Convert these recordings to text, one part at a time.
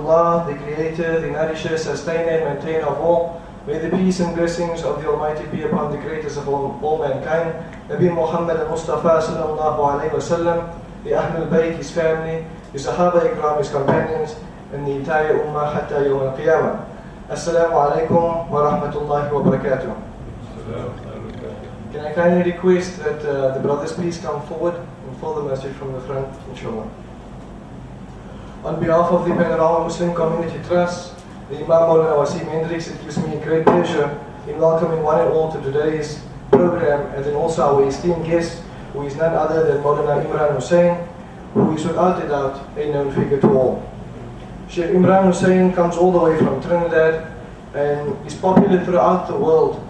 Allah, the Creator, the Nourisher, Sustainer, Maintainer of all. May the peace and blessings of the Almighty be upon the greatest of all mankind, Nabi Muhammad al-Mustafa sallallahu alayhi wa sallam, the Ahlul Bayt, his family, the Sahaba Ikram, his companions, and the entire Ummah hatta yawm al-Qiyamah. Assalamu alaikum wa rahmatullahi wa barakatuh. Can I kindly request that the brothers please come forward and fill the masjid from the front, inshallah. On behalf of the Panorama Muslim Community Trust, the Imam Maulana Imran Hosein, it gives me a great pleasure in welcoming one and all to today's program, and then also our esteemed guest, who is none other than Maulana Imran Hosein, who is without a doubt a known figure to all. Sheikh Imran Hosein comes all the way from Trinidad and is popular throughout the world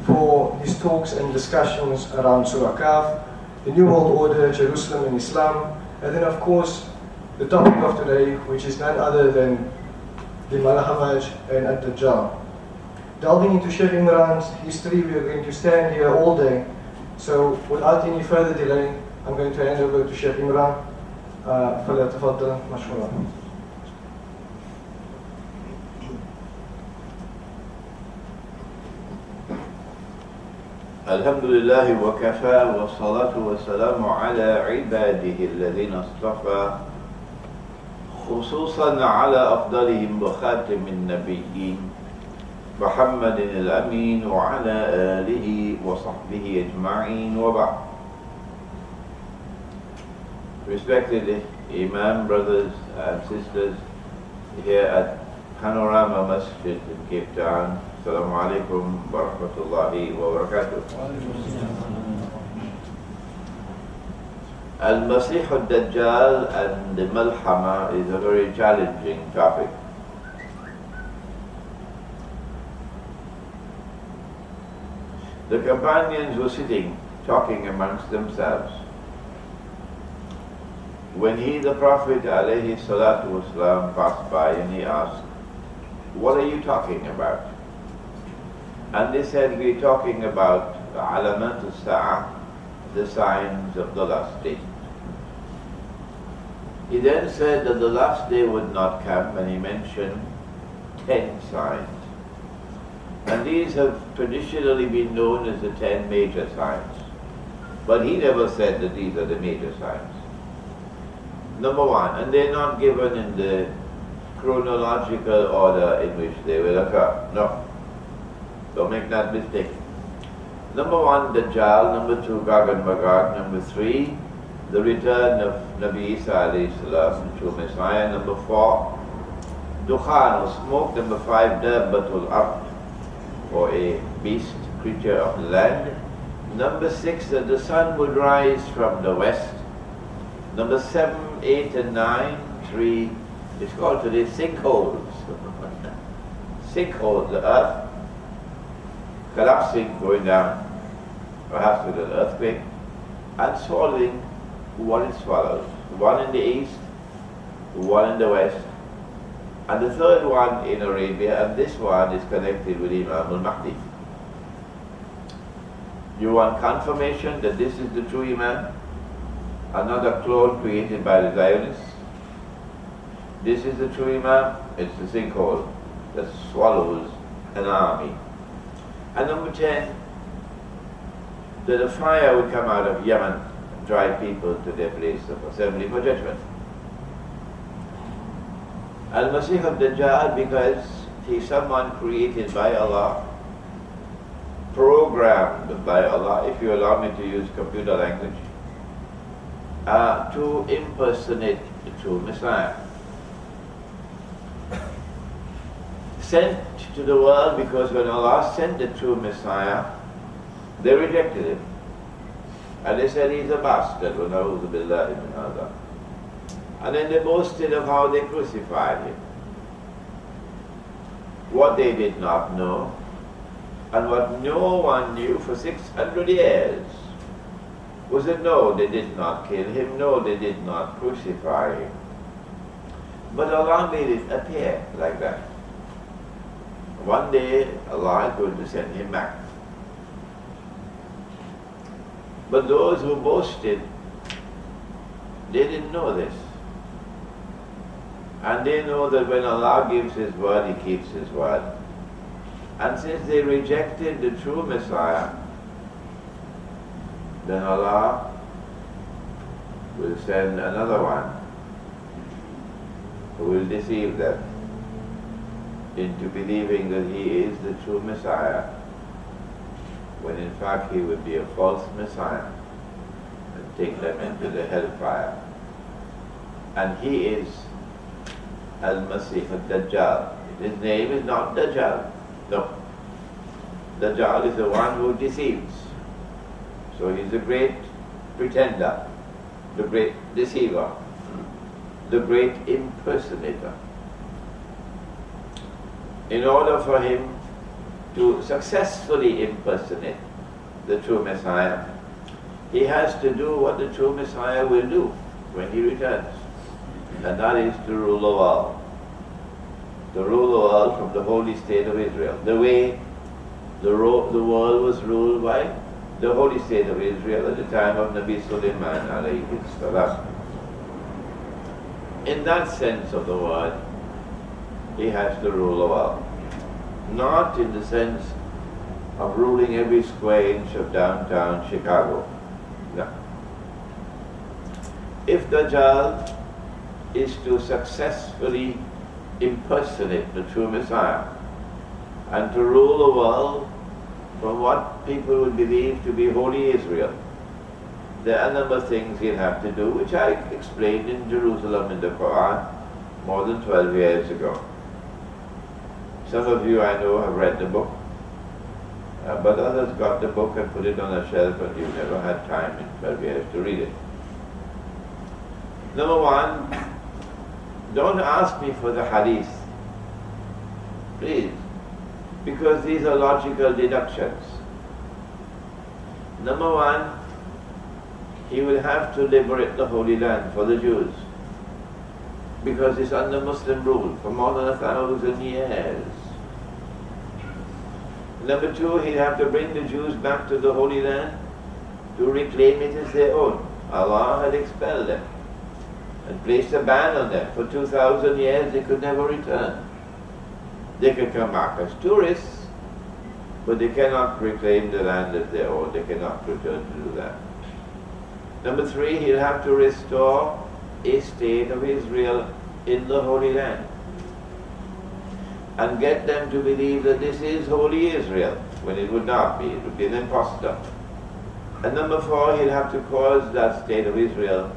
for his talks and discussions around Surah Kahf, the New World Order, Jerusalem and Islam, and then of course the topic of today, which is none other than the Malhama and Dajjals. Delving into Sheikh Imran's history, we are going to stand here all day. So without any further delay, I'm going to hand over to Sheikh Imran. فليتفضل مشكورا. الحمد لله وكفى والصلاة والسلام على عباده الذين اصطفى خصوصا على أفضلهم وخاتم النبيين محمد الأمين وعلى آله وصحبه أجمعين وبعد. Respected Imam, brothers and sisters here at Panorama Masjid in Cape Town, Assalamu alaikum wa rahmatullahi wa barakatuh. Al-Masih al-Dajjal and the Malhama is a very challenging topic. The companions were sitting, talking amongst themselves, when the Prophet alayhi salatu wasalam passed by and he asked, "What are you talking about?" And they said, "We're talking about alamat as-sa'ah, the signs of the last day." He then said that the last day would not come, and he mentioned 10 signs. And these have traditionally been known as the 10 major signs. But he never said that these are the major signs. Number one, and they're not given in the chronological order in which they will occur. No. Don't make that mistake. Number one, Dajjal. Number two, Gog and Magog. Number three, the return of Nabi Isa alayhi salam, the true Messiah. Number four, Dukhan or smoke. Number five, Dabbatul Ard, or a beast, creature of the land. Number six, that the sun would rise from the west. Number 7, 8 and 9, 3, it's called today sinkholes. Sinkholes, the earth collapsing, going down, perhaps with an earthquake, and swallowing what it swallows. One in the east, one in the west, and the third one in Arabia, and this one is connected with Imam al-Mahdi. You want confirmation that this is the true Imam? Another clone created by the Zionists? This is the true Imam? It's the sinkhole that swallows an army. And number 10, that a fire would come out of Yemen and drive people to their place of assembly for judgment. Al-Masih al-Dajjal, because he's someone created by Allah, programmed by Allah, if you allow me to use computer language, to impersonate the true Messiah. Sent to the world because when Allah sent the true Messiah, they rejected him. And they said he's a bastard. And then they boasted of how they crucified him. What they did not know, and what no one knew for 600 years, was that no, they did not kill him, no, they did not crucify him. But Allah made it appear like that. One day, Allah is going to send him back. But those who boasted, they didn't know this. And they know that when Allah gives His word, He keeps His word. And since they rejected the true Messiah, then Allah will send another one who will deceive them into believing that He is the true Messiah, when in fact He would be a false Messiah and take them into the hellfire. And He is Al-Masih al-Dajjal. His name is not Dajjal. No. Dajjal is the one who deceives. So he's the great pretender, the great deceiver, the great impersonator. In order for him to successfully impersonate the true Messiah, he has to do what the true Messiah will do when he returns, and that is to rule the world. To rule the world from the holy state of Israel, the way the world was ruled by the holy state of Israel at the time of Nabi Sulaiman alayhi salam. In that sense of the word, he has to rule the world. Not in the sense of ruling every square inch of downtown Chicago. No. If Dajjal is to successfully impersonate the true Messiah and to rule the world from what people would believe to be holy Israel, there are a number of things he'll have to do, which I explained in Jerusalem in the Quran more than 12 years ago. Some of you I know have read the book, but others got the book and put it on a shelf and you've never had time in 12 years to read it. Number one, don't ask me for the hadith, please, because these are logical deductions. Number one, he will have to liberate the Holy Land for the Jews, because it's under Muslim rule for more than 1,000 years. Number two, he'll have to bring the Jews back to the Holy Land to reclaim it as their own. Allah had expelled them and placed a ban on them. For 2,000 years they could never return. They could come back as tourists, but they cannot reclaim the land as their own. They cannot return to do that. Number three, he'll have to restore a state of Israel in the Holy Land and get them to believe that this is holy Israel, when it would not be. It would be an impostor. And number four, he'll have to cause that state of Israel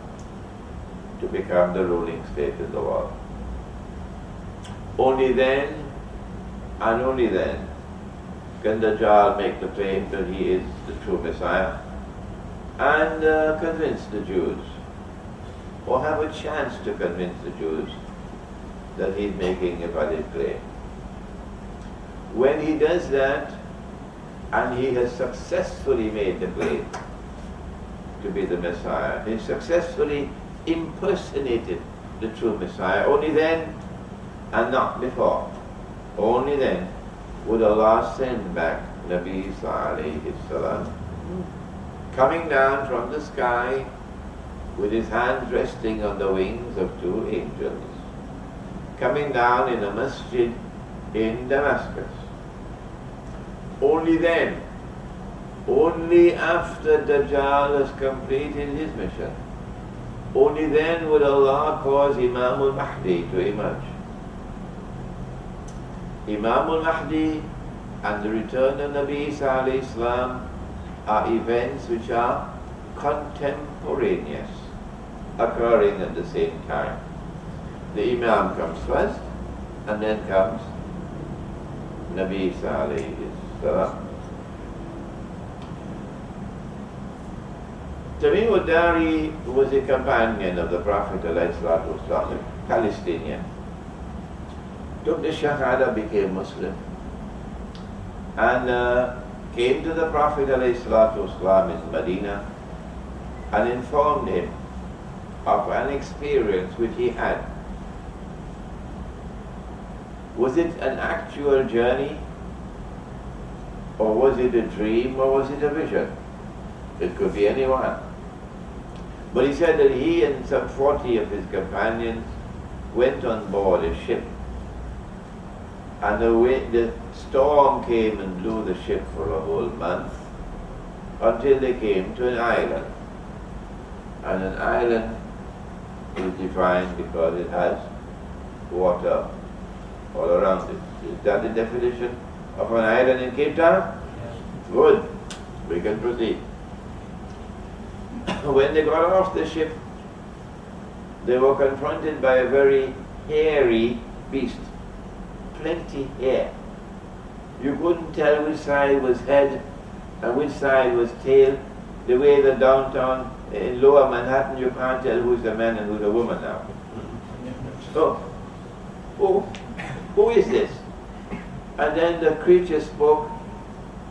to become the ruling state in the world. Only then, and only then, can Dajjal make the claim that he is the true Messiah and convince the Jews, or have a chance to convince the Jews that he's making a valid claim. When he does that, and he has successfully made the claim to be the Messiah, he successfully impersonated the true Messiah, only then and not before, only then would Allah send back Nabi Isa alayhi salam, coming down from the sky with his hands resting on the wings of two angels, coming down in a masjid in Damascus. Only then, only after Dajjal has completed his mission, only then would Allah cause Imam al-Mahdi to emerge. Imam al-Mahdi and the return of Nabi Isa alayhi salam are events which are contemporaneous, occurring at the same time. The Imam comes first, and then comes Nabi Isa alayhi salam. Tamim al-Dari was a companion of the Prophet alayhi salatu wasalam, a Palestinian. Took the Shahada, became Muslim, and came to the Prophet ﷺ in Medina and informed him of an experience which he had. Was it an actual journey, or was it a dream, or was it a vision? It could be any one. But he said that he and some 40 of his companions went on board a ship, and the storm came and blew the ship for a whole month until they came to an island. And an island is defined because it has water all around it. Is that the definition of an island in Cape Town? Yes. Good. We can proceed. When they got off the ship, they were confronted by a very hairy beast. Plenty hair. You couldn't tell which side was head and which side was tail. The way that downtown in Lower Manhattan, you can't tell who's the man and who's the woman now. So, who is this? And then the creature spoke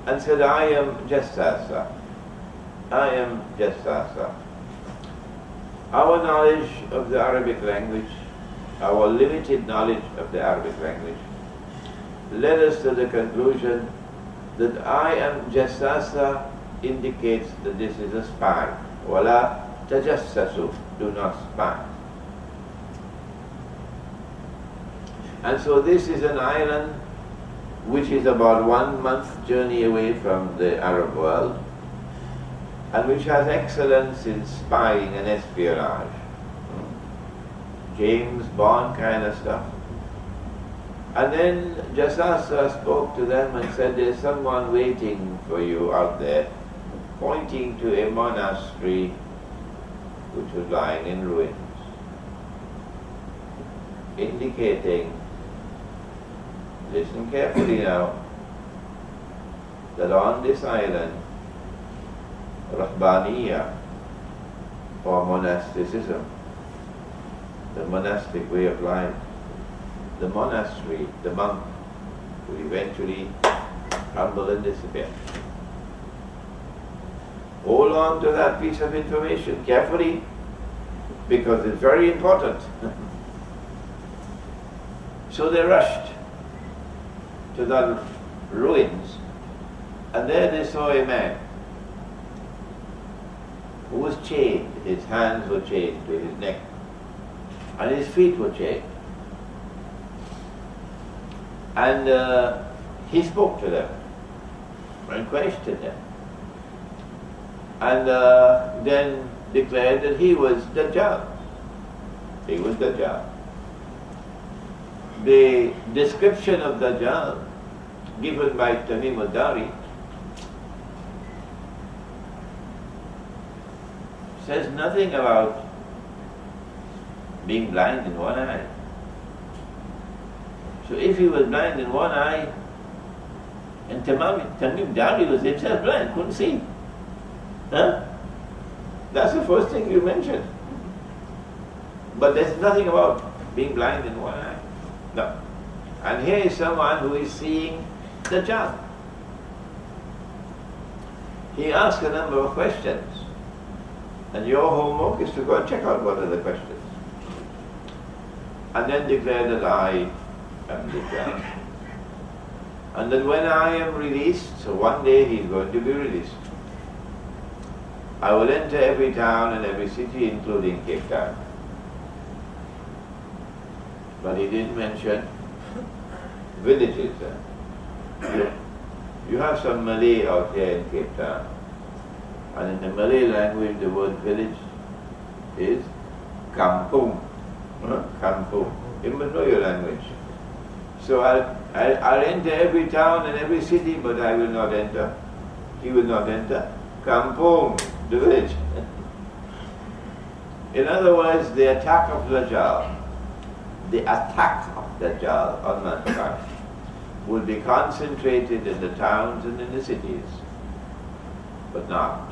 and said, I am Jassasa. I am Jassasa. Our knowledge of the Arabic language, our limited knowledge of the Arabic language, led us to the conclusion that I am Jassasa indicates that this is a spy. Wala tajassasu, do not spy. And so this is an island which is about 1 month journey away from the Arab world, and which has excellence in spying and espionage. James Bond kind of stuff. And then Jassasa spoke to them and said, there's someone waiting for you out there, pointing to a monastery which was lying in ruins, indicating, listen carefully now, that on this island, Rahbaniya, or monasticism, the monastic way of life, the monastery, the monk, will eventually crumble and disappear. Hold on to that piece of information carefully, because it's very important. So they rushed to the ruins, and there they saw a man who was chained. His hands were chained to his neck, and his feet were chained. And he spoke to them and questioned them, and then declared that he was Dajjal. He was Dajjal. The description of Dajjal given by Tamim al-Dari says nothing about being blind in one eye. So if he was blind in one eye, and Tamim Dari was himself blind, couldn't see. Huh? That's the first thing you mentioned. But there's nothing about being blind in one eye. No. And here is someone who is seeing Dajjal. He asked a number of questions, and your homework is to go and check out what are the questions. And then declare that I am Dajjal. And that when I am released, so one day he is going to be released, I will enter every town and every city, including Cape Town. But he didn't mention villages. You have some Malay out here in Cape Town, and in the Malay language the word village is kampung. Kampung. You must know your language. So I'll enter every town and every city, but I will not enter. He will not enter kampung, the village. In other words, the attack of Dajjal, on mankind will be concentrated in the towns and in the cities, but not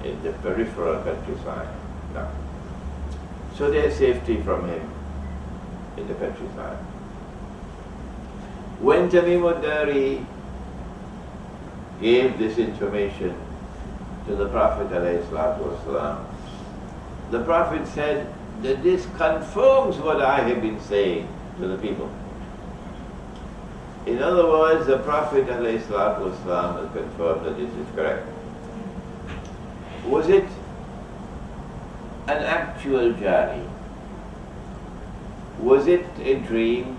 in the peripheral countryside. No. So there's safety from him in the countryside. When Tamim al-Dari gave this information to the Prophet ﷺ, the Prophet said that this confirms what I have been saying to the people. In other words, the Prophet ﷺ has confirmed that this is correct. Was it an actual journey? Was it a dream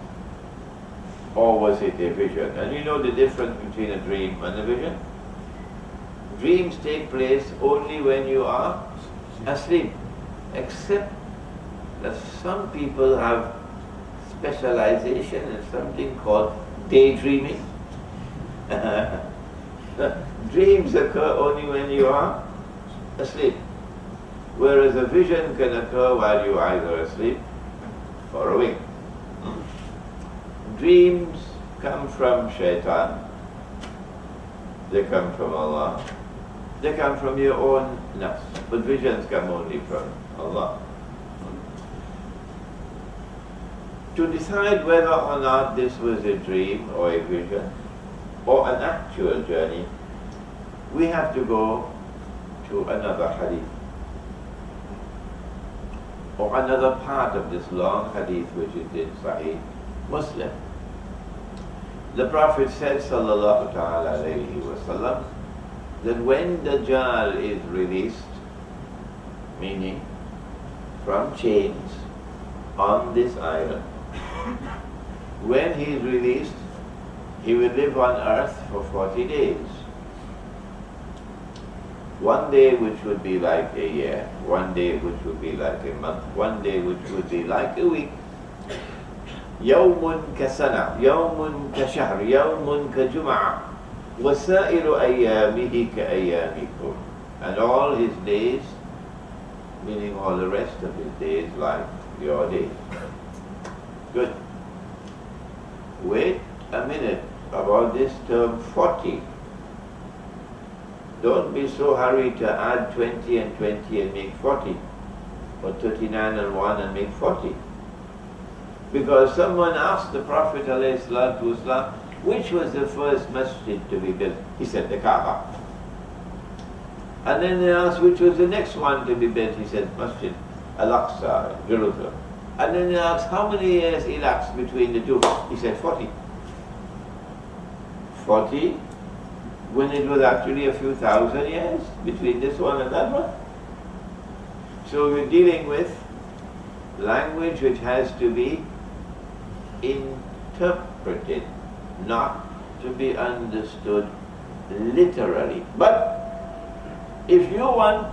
or was it a vision? And you know the difference between a dream and a vision? Dreams take place only when you are asleep, except that some people have specialization in something called daydreaming. Dreams occur only when you are asleep, whereas a vision can occur while you are either asleep or awake. Dreams come from shaitan, they come from Allah, they come from your own nafs, but visions come only from Allah. To decide whether or not this was a dream or a vision or an actual journey, we have to go to another hadith, or another part of this long hadith which is in Sahih Muslim. The Prophet said, sallallahu ta'ala alayhi wa sallam, that when Dajjal is released, meaning from chains on this island, when he is released, he will live on earth for 40 days. One day which would be like a year, one day which would be like a month, one day which would be like a week. يوم كسنة يوم كشهر يوم كجمعة وسائر أيامه كأيامكم. And all his days, meaning all the rest of his days, like your days. Good. Wait a minute about this term 40. Don't be so hurried to add 20 and 20 and make 40, or 39 and 1 and make 40. Because someone asked the Prophet ﷺ, which was the first masjid to be built? He said, the Kaaba. And then they asked, which was the next one to be built? He said, Masjid Al-Aqsa, Jerusalem. And then they asked, how many years elapsed between the two? He said, 40. 40? When it was actually a few thousand years between this one and that one. So we're dealing with language which has to be interpreted, not to be understood literally. But if you want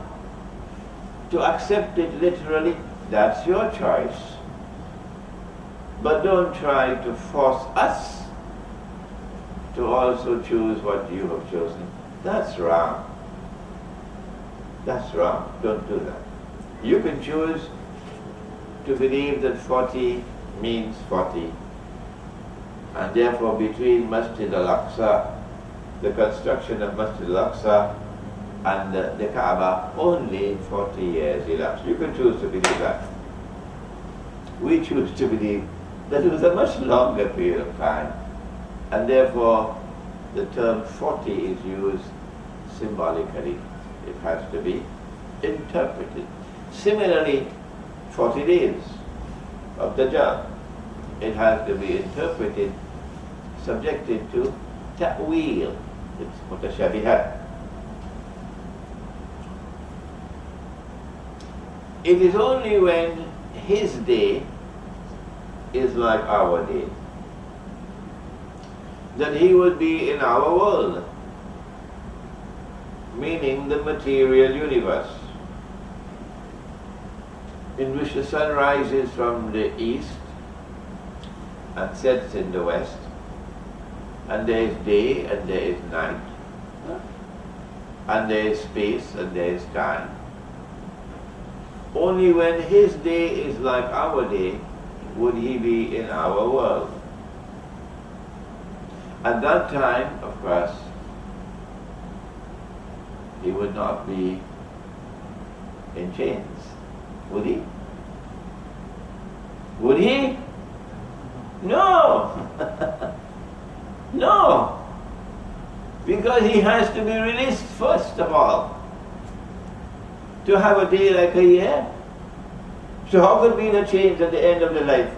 to accept it literally, that's your choice. But don't try to force us to also choose what you have chosen. That's wrong. That's wrong. Don't do that. You can choose to believe that 40 means 40. And therefore between Masjid Al-Aqsa, the construction of Masjid Al-Aqsa, and the Kaaba, only 40 years elapsed. You can choose to believe that. We choose to believe that it was a much longer period of time. And therefore, the term 40 is used symbolically. It has to be interpreted. Similarly, 40 days of Dajjal, it has to be interpreted, subjected to ta'weel. It's mutashabihat. It is only when his day is like our day that he would be in our world, meaning the material universe, in which the sun rises from the east and sets in the west, and there is day and there is night, and there is space and there is time. Only when his day is like our day would he be in our world. At that time, of course, he would not be in chains, would he? Would he? No! No! Because he has to be released first of all. To have a day like a year? So how could be in a chains at the end of the life?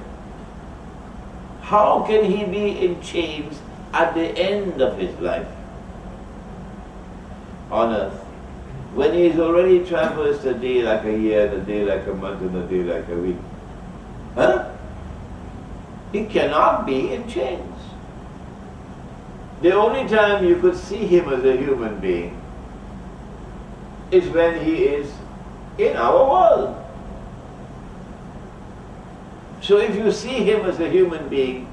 How can he be in chains at the end of his life on earth, when he's already traversed a day like a year, and a day like a month, and a day like a week? Huh? He cannot be in chains. The only time you could see him as a human being is when he is in our world. So if you see him as a human being,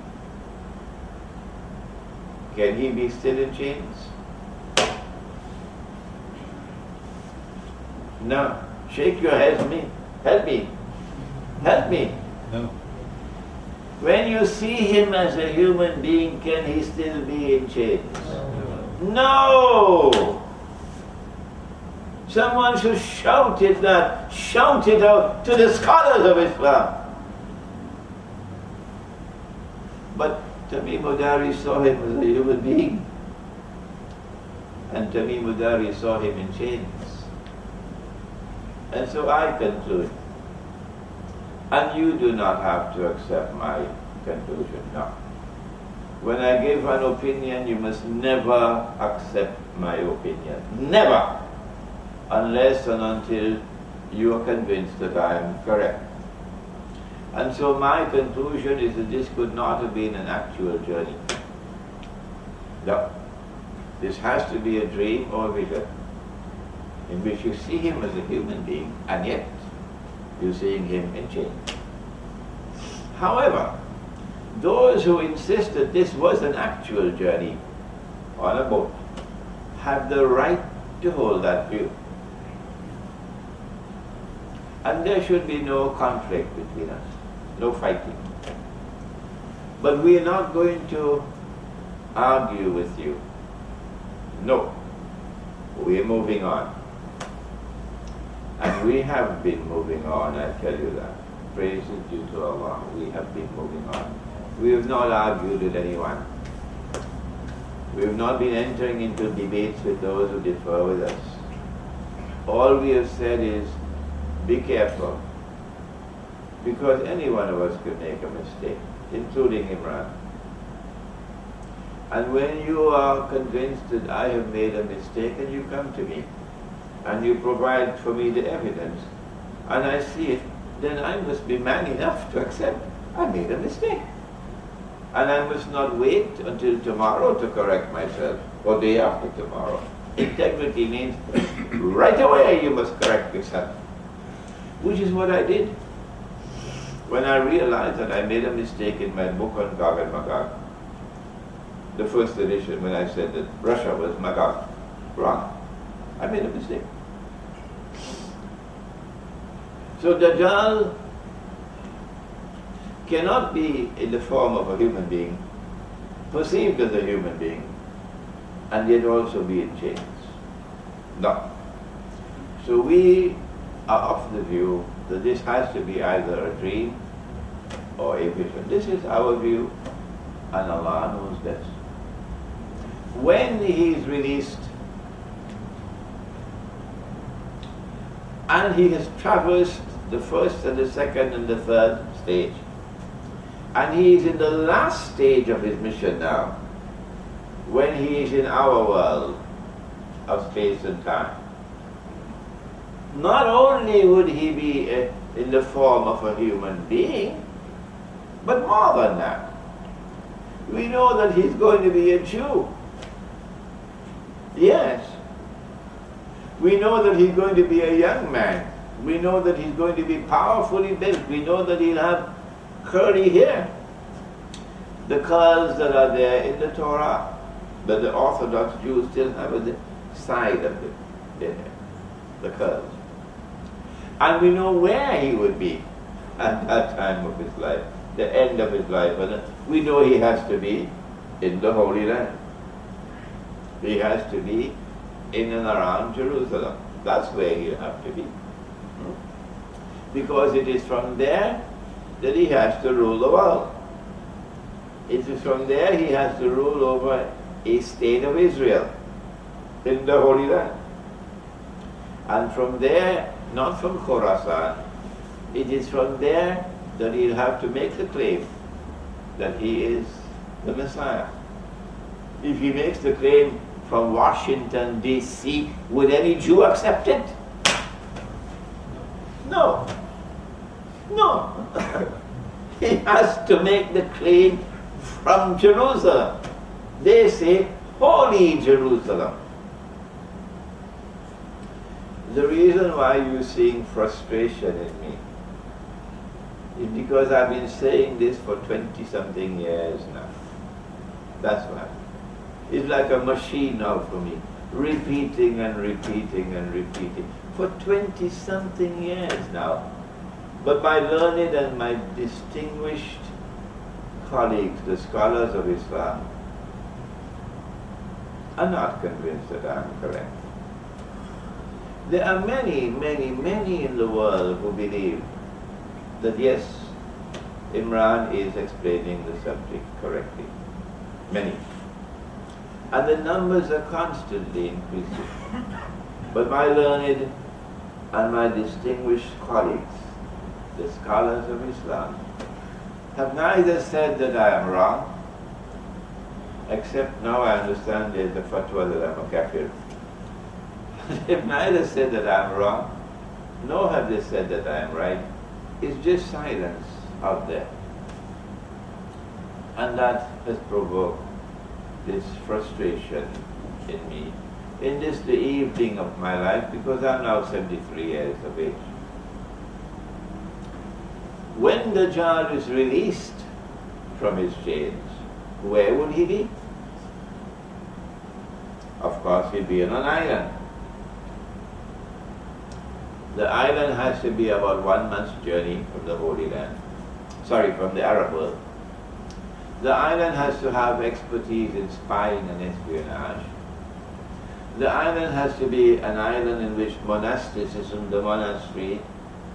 can he be still in chains? No. Shake your head at me. Help me. Help me. No. When you see him as a human being, can he still be in chains? No! Someone should shout it that. Shout it out to the scholars of Islam. But Tamim Udari saw him as a human being. And Tamim Udari saw him in chains. And so I conclude. And you do not have to accept my conclusion, no. When I give an opinion, you must never accept my opinion. Never! Unless and until you are convinced that I am correct. And so my conclusion is that this could not have been an actual journey. No. This has to be a dream or vision in which you see him as a human being and yet you're seeing him in chains. However, those who insist that this was an actual journey on a boat have the right to hold that view. And there should be no conflict between us, no fighting. But we are not going to argue with you. No. We are moving on. And we have been moving on, I tell you that. Praise is due to Allah. We have been moving on. We have not argued with anyone. We have not been entering into debates with those who differ with us. All we have said is, be careful. Because any one of us could make a mistake, including Imran. And when you are convinced that I have made a mistake and you come to me, and you provide for me the evidence, and I see it, then I must be man enough to accept I made a mistake. And I must not wait until tomorrow to correct myself, or day after tomorrow. Integrity means right away you must correct yourself, which is what I did. When I realized that I made a mistake in my book on Gog and Magog, the first edition, when I said that Russia was Magog, wrong. I made a mistake. So Dajjal cannot be in the form of a human being, perceived as a human being, and yet also be in chains. No. So we are of the view that this has to be either a dream or a vision. This is our view, and Allah knows best. When he is released, and he has traversed the first and the second and the third stage, and he is in the last stage of his mission now, when he is in our world of space and time. Not only would he be in the form of a human being, but more than that. We know that he's going to be a Jew. Yes. We know that he's going to be a young man. We know that he's going to be powerfully built. We know that he'll have curly hair. The curls that are there in the Torah, that the Orthodox Jews still have at the side of the curls. And we know where he would be at that time of his life, the end of his life. And we know he has to be in the Holy Land. He has to be in and around Jerusalem. That's where he'll have to be. Because it is from there that he has to rule the world. It is from there he has to rule over a state of Israel in the Holy Land. And from there, not from Khorasan, it is from there that he'll have to make the claim that he is the Messiah. If he makes the claim from Washington, D.C., would any Jew accept it? No. No. He has to make the claim from Jerusalem. They say, Holy Jerusalem. The reason why you're seeing frustration in me is because I've been saying this for 20-something years now. That's why. It's like a machine now for me, repeating and repeating and repeating for 20-something years now. But my learned and my distinguished colleagues, the scholars of Islam, are not convinced that I am correct. There are many, many, many in the world who believe that yes, Imran is explaining the subject correctly. Many. And the numbers are constantly increasing. But my learned and my distinguished colleagues, the scholars of Islam, have neither said that I am wrong, except now I understand there's a fatwa that I'm a kafir. They've neither said that I am wrong, nor have they said that I am right. It's just silence out there. And that has provoked this frustration in me in this the evening of my life, because I'm now 73 years of age. When the Dajjal is released from his chains, where would he be? Of course, he'll be on an island. The island has to be about 1 month's journey from the Holy Land. From the Arab world. The island has to have expertise in spying and espionage. The island has to be an island in which monasticism, the monastery,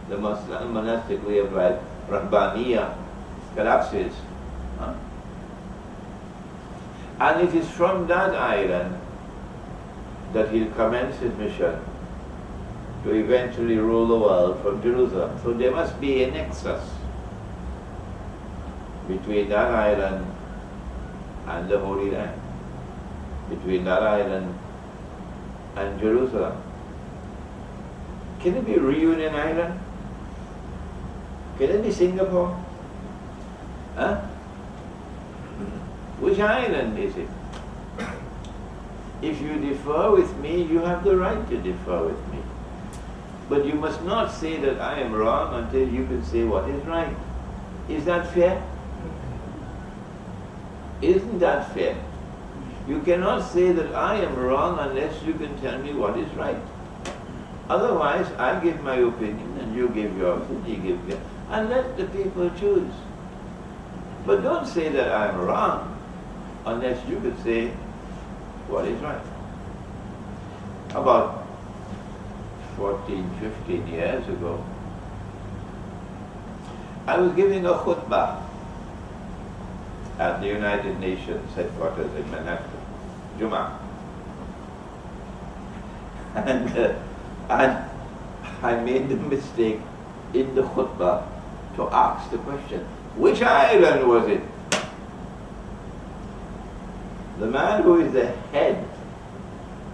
the monastic way of life, Rabbaniya, collapses. And it is from that island that he'll commence his mission to eventually rule the world from Jerusalem. So there must be a nexus between that island and the Holy Land, between that island and Jerusalem. Can it be Reunion Island? Can it be Singapore? Huh? Which island is it? If you differ with me, you have the right to differ with me. But you must not say that I am wrong until you can say what is right. Is that fair? Isn't that fair? You cannot say that I am wrong unless you can tell me what is right. Otherwise, I give my opinion and you give yours and you give yours. And let the people choose. But don't say that I am wrong unless you could say what is right. About 14, 15 years ago, I was giving a khutbah at the United Nations headquarters in Manhattan, Jummah. And I made the mistake in the khutbah to ask the question, which island was it? The man who is the head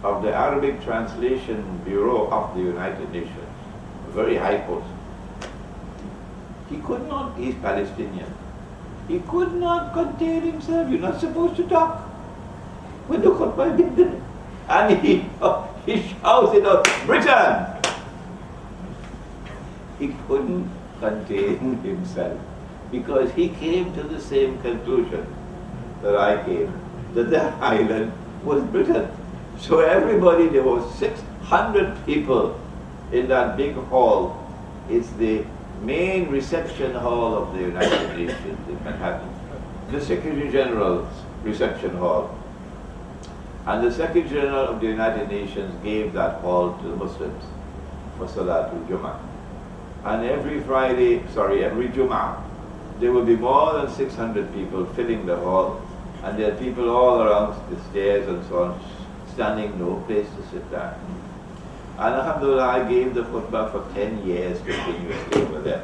of the Arabic Translation Bureau of the United Nations, a very high post, he could not, he's Palestinian, he could not contain himself. You're not supposed to talk when the khutbah begins. And he shouted out, Britain! He couldn't contain himself because he came to the same conclusion that I came, that the island was Britain. So everybody, there were 600 people in that big hall. It's the main reception hall of the United Nations in Manhattan, the Secretary General's reception hall. And the Secretary General of the United Nations gave that hall to the Muslims for Salatul Jummah. And every Jummah, there will be more than 600 people filling the hall, and there are people all around the stairs and so on, standing, no place to sit down. And alhamdulillah, I gave the khutbah for 10 years continuously over there.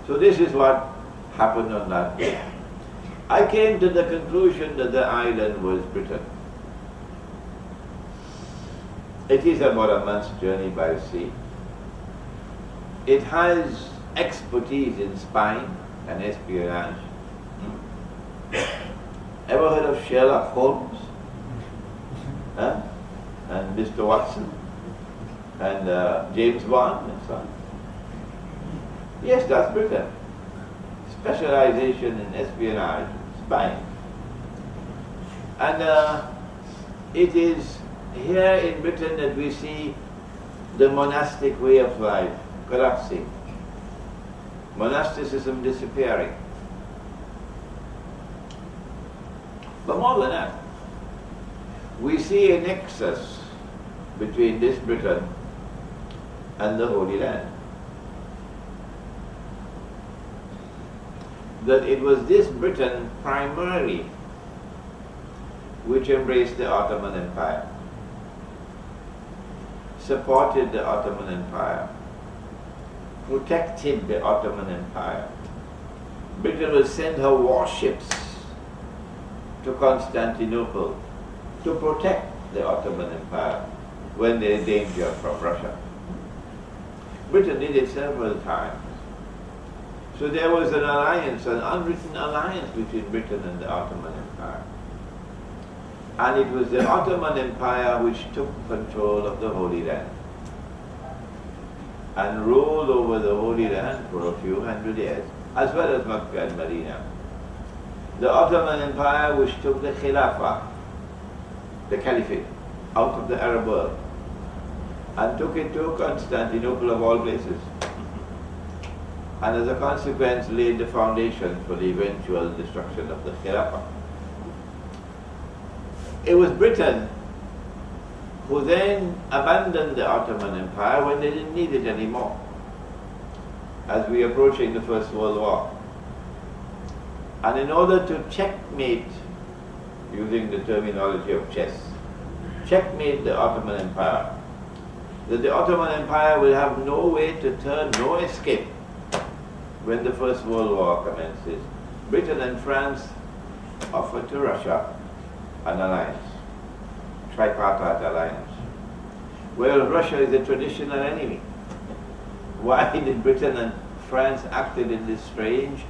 So this is what happened on that day. I came to the conclusion that the island was Britain. It is about a month's journey by sea. It has expertise in spying, and espionage. Ever heard of Sherlock Holmes? Huh? And Mr. Watson? And James Bond and so on? Yes, that's Britain. Specialization in espionage, spying. And it is here in Britain that we see the monastic way of life collapsing, monasticism disappearing. But more than that, we see a nexus between this Britain and the Holy Land. That it was this Britain primarily which embraced the Ottoman Empire, supported the Ottoman Empire, protected the Ottoman Empire. Britain will send her warships to Constantinople to protect the Ottoman Empire when there is danger from Russia. Britain did it several times. So there was an alliance, an unwritten alliance between Britain and the Ottoman Empire. And it was the Ottoman Empire which took control of the Holy Land and ruled over the Holy Land for a few hundred years, as well as Makkah and Medina. The Ottoman Empire which took the Khilafah, the Caliphate, out of the Arab world and took it to Constantinople of all places. And as a consequence laid the foundation for the eventual destruction of the Khilafah. It was Britain who then abandoned the Ottoman Empire when they didn't need it anymore, as we are approaching the First World War. And in order to checkmate, using the terminology of chess, checkmate the Ottoman Empire, that the Ottoman Empire will have no way to turn, no escape when the First World War commences, Britain and France offered to Russia an alliance, tripartite alliance. Well, Russia is a traditional enemy. Why did Britain and France acted in this strange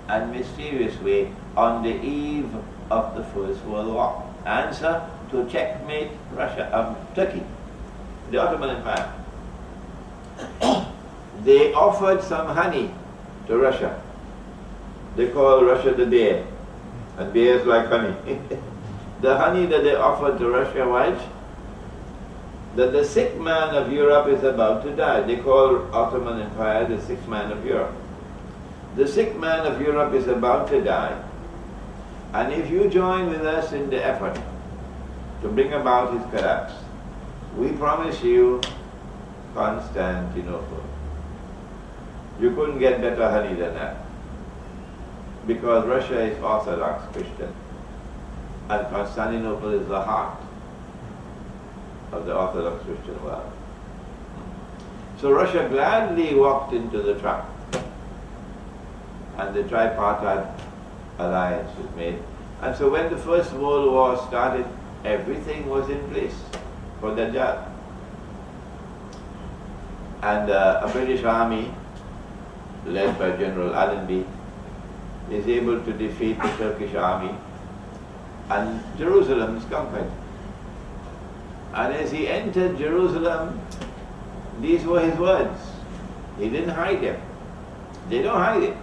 and mysterious way on the eve of the First World War? Answer: to checkmate Russia, Turkey, the Ottoman Empire. They offered some honey to Russia. They call Russia the bear, and bears like honey. The honey that they offered to Russia was that the sick man of Europe is about to die. They call Ottoman Empire the sick man of Europe. The sick man of Europe is about to die, and if you join with us in the effort to bring about his collapse, we promise you Constantinople. You couldn't get better honey than that, because Russia is Orthodox Christian and Constantinople is the heart of the Orthodox Christian world. So Russia gladly walked into the trap, and the tripartite alliance was made. And so when the First World War started, everything was in place for Dajjal. And a British army led by General Allenby is able to defeat the Turkish army, and Jerusalem is conquered. And as he entered Jerusalem, these were his words. He didn't hide them. They don't hide it.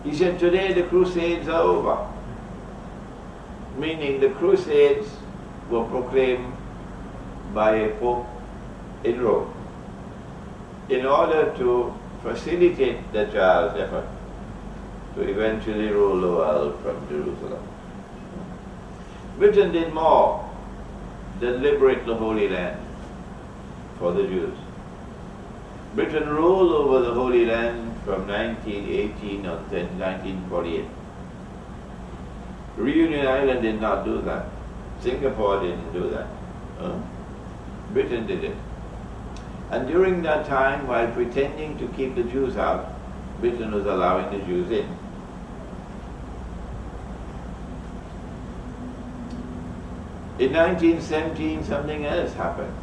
He said, today the Crusades are over. Meaning the Crusades were proclaimed by a Pope in Rome in order to facilitate the Dajjal's effort to eventually rule the world from Jerusalem. Britain did more than liberate the Holy Land for the Jews. Britain ruled over the Holy Land from 1918 until 1948. Reunion Island did not do that. Singapore didn't do that. Britain did it. And during that time, while pretending to keep the Jews out, Britain was allowing the Jews in. In 1917, something else happened,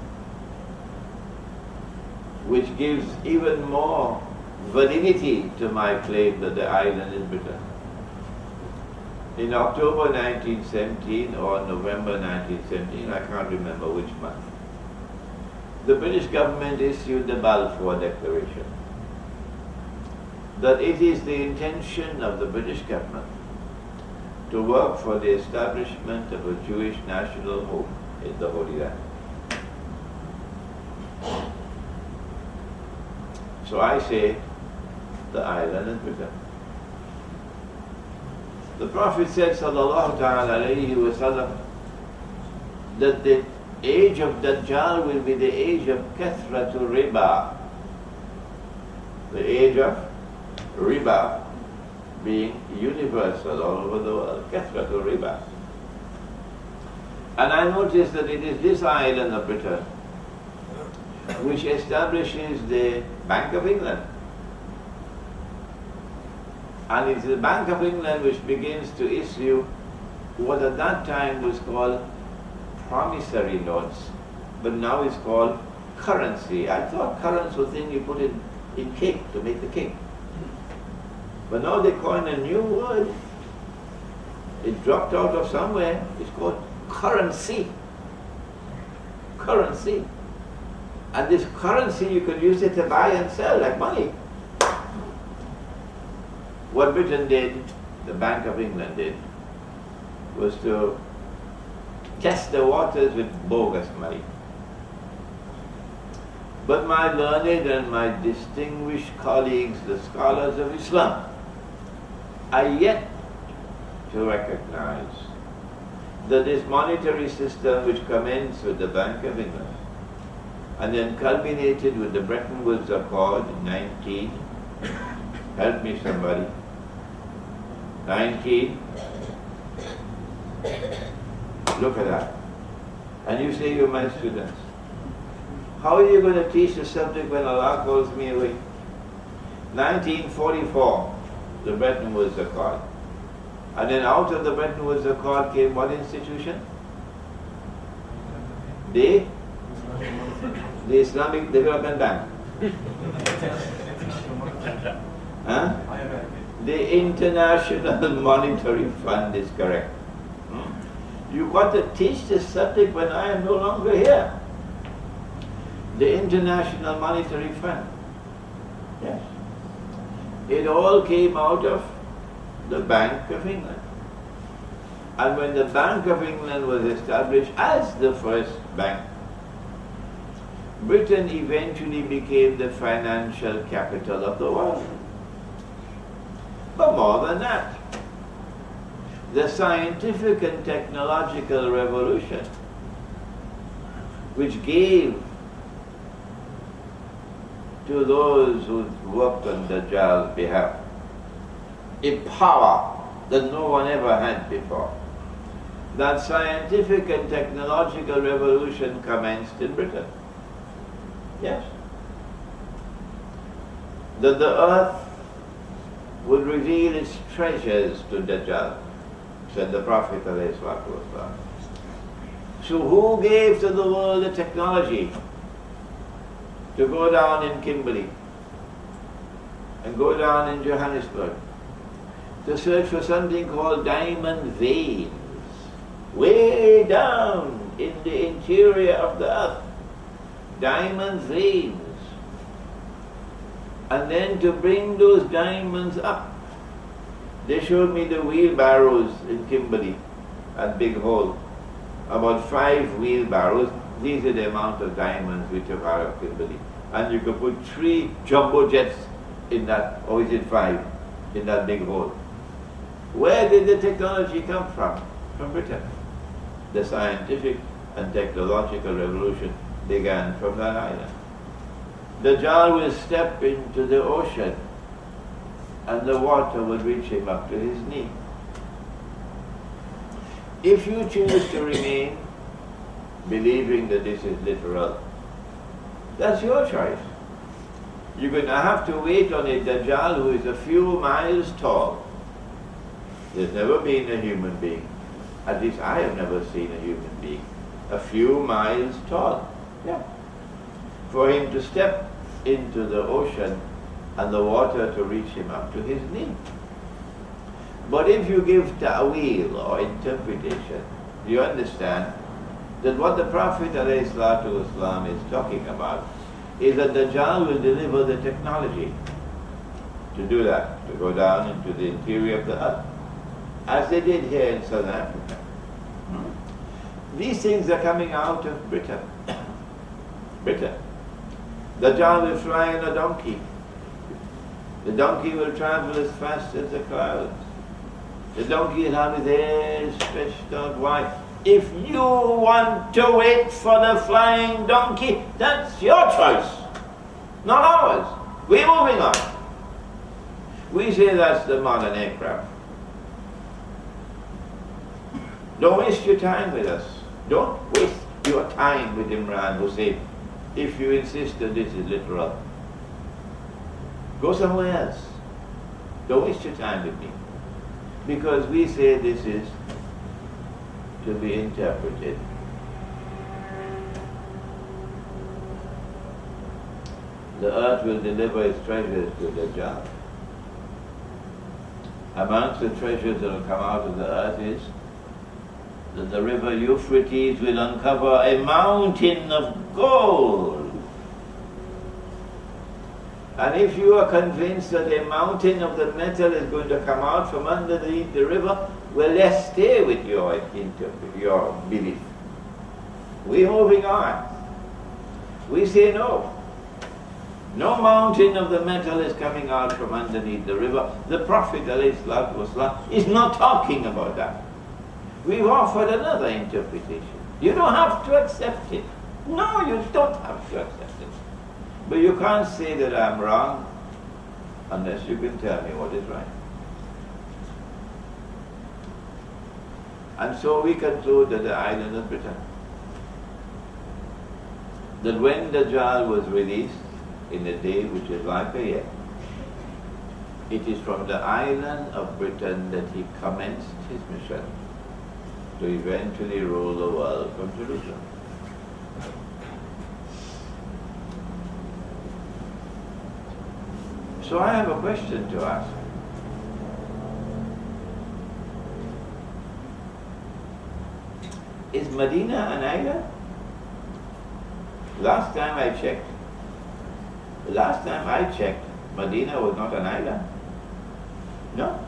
which gives even more validity to my claim that the island is Britain. In October 1917 or November 1917, I can't remember which month, the British government issued the Balfour Declaration that it is the intention of the British government to work for the establishment of a Jewish national home in the Holy Land. So I say the island is Britain. The Prophet said, sallallahu ta'ala alayhi wa sallam, that the age of Dajjal will be the age of kathratu riba. The age of riba being universal all over the world, kathratu riba. And I noticed that it is this island of Britain which establishes the Bank of England. And it's the Bank of England which begins to issue what at that time was called promissory notes, but now it's called currency. I thought currency was a thing you put in cake to make the cake. But now they coin a new word. It dropped out of somewhere. It's called currency. Currency. And this currency, you could use it to buy and sell like money. What Britain did, the Bank of England did, was to test the waters with bogus money. But my learned and my distinguished colleagues, the scholars of Islam, are yet to recognize that this monetary system which commenced with the Bank of England and then culminated with the Bretton Woods Accord in 19, help me somebody, 19, look at that. And you say you're my students. How are you going to teach the subject when Allah calls me away? 1944, the Bretton Woods Accord. And then out of the Bretton Woods Accord came what institution? The Islamic Development Bank. Huh? The International Monetary Fund is correct. You've got to teach this subject when I am no longer here. The International Monetary Fund. Yes. It all came out of the Bank of England. And when the Bank of England was established as the first bank, Britain eventually became the financial capital of the world. But more than that, the scientific and technological revolution, which gave to those who worked on Dajjal's behalf a power that no one ever had before. That scientific and technological revolution commenced in Britain. Yes. That the earth would reveal its treasures to Dajjal, said the Prophet ﷺ. So who gave to the world the technology to go down in Kimberley and go down in Johannesburg to search for something called diamond veins way down in the interior of the earth? Diamond veins. And then to bring those diamonds up. They showed me the wheelbarrows in Kimberley at Big Hole. About 5 wheelbarrows. These are the amount of diamonds we took out of Kimberley. And you could put 3 jumbo jets in that, or is it 5, in that big hole. Where did the technology come from? From Britain. The scientific and technological revolution began from that island. Dajjal will step into the ocean and the water will reach him up to his knee. If you choose to remain believing that this is literal, that's your choice. You're going to have to wait on a Dajjal who is a few miles tall. There's never been a human being. At least I have never seen a human being. A few miles tall. Yeah. For him to step into the ocean and the water to reach him up to his knee. But if you give ta'wil or interpretation, you understand that what the Prophet ﷺ is talking about is that Dajjal will deliver the technology to do that, to go down into the interior of the earth, as they did here in Southern Africa. These things are coming out of Britain. Britain. Dajjal will fly on a donkey. The donkey will travel as fast as the clouds. The donkey will have his ears stretched out wide. If you want to wait for the flying donkey, that's your choice, not ours. We're moving on. We say that's the modern aircraft. Don't waste your time with us. Don't waste your time with Imran Hosein if you insist that this is literal. Go somewhere else. Don't waste your time with me. Because we say this is to be interpreted. The earth will deliver its treasures to Dajjal. Amongst the treasures that will come out of the earth is that the river Euphrates will uncover a mountain of gold. And if you are convinced that a mountain of the metal is going to come out from underneath the river, well, let's stay with your belief. We're moving on. We say no. No mountain of the metal is coming out from underneath the river. The Prophet ﷺ is not talking about that. We've offered another interpretation. You don't have to accept it. No, you don't have to accept it. But you can't say that I'm wrong unless you can tell me what is right. And so we conclude that the island of Britain, that when Dajjal was released in a day which is like a year, it is from the island of Britain that he commenced his mission to eventually rule the world from Jerusalem. So I have a question to ask. Is Medina an island? Last time I checked, Medina was not an island. No.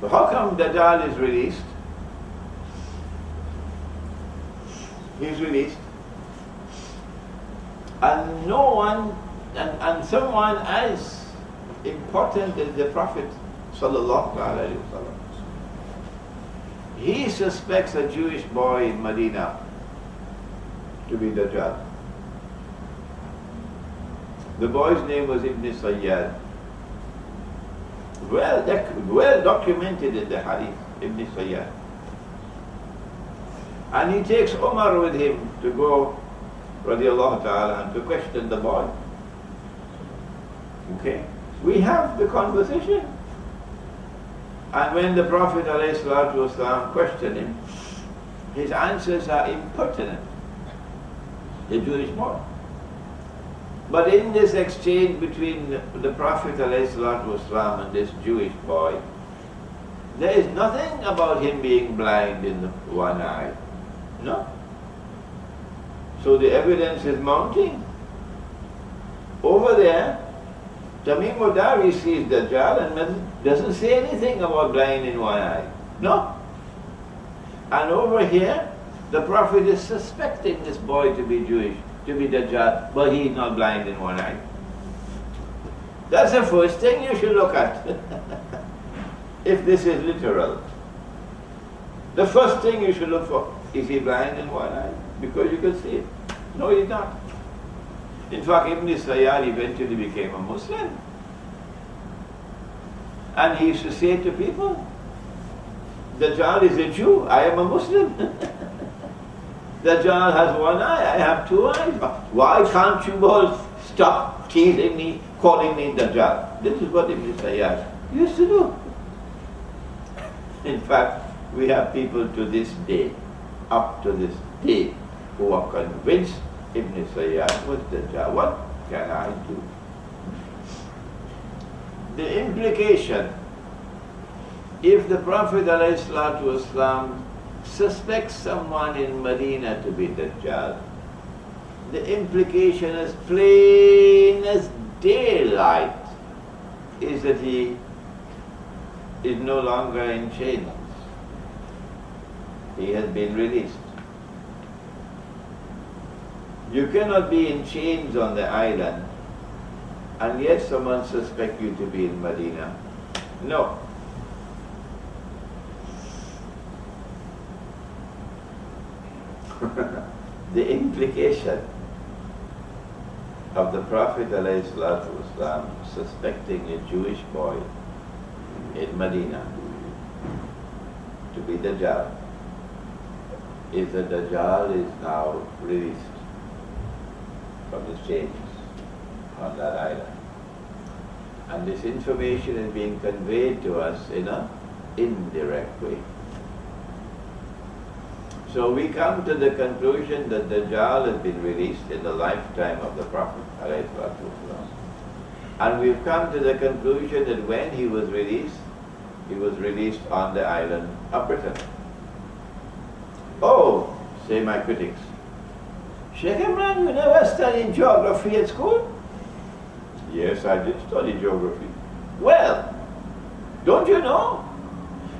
But how come Dajjal is released? He's released. And no one, and someone as important as the Prophet sallallahu alaihi wasallam, he suspects a Jewish boy in Medina to be Dajjal. The boy's name was Ibn Sayyad. Well documented in the Hadith, Ibn Sayyad. And he takes Umar with him to go, radiallahu ta'ala, and to question the boy. Okay? We have the conversation. And when the Prophet ﷺ questioned him, his answers are impertinent. The Jewish boy. But in this exchange between the Prophet ﷺ and this Jewish boy, there is nothing about him being blind in the one eye. No. So the evidence is mounting. Over there, Tamim Dari sees Dajjal and doesn't say anything about blind in one eye. No. And over here, the Prophet is suspecting this boy to be Jewish, to be Dajjal, but he is not blind in one eye. That's the first thing you should look at, if this is literal. The first thing you should look for, is he blind in one eye? Because you can see it. No, he's not. In fact, Ibn Sayyad eventually became a Muslim. And he used to say to people, Dajjal is a Jew, I am a Muslim. Dajjal has one eye, I have two eyes. Why can't you both stop teasing me, calling me Dajjal? This is what Ibn Sayyad used to do. In fact, we have people to this day, up to this day, who are convinced Ibn Sayyad was Dajjal. What can I do? The implication, if the Prophet ﷺ suspects someone in Medina to be Dajjal, the implication is plain as daylight is that he is no longer in chains. He has been released. You cannot be in chains on the island and yet someone suspect you to be in Medina. No. The implication of the Prophet ﷺ suspecting a Jewish boy in Medina to be Dajjal is that Dajjal is now released from his chains on that island. And this information is being conveyed to us in an indirect way. So we come to the conclusion that Dajjal has been released in the lifetime of the Prophet ﷺ. And we've come to the conclusion that when he was released on the island of Britain. Oh, say my critics, Sheikh Imran, you never studied geography at school? Yes, I did study geography. Well, don't you know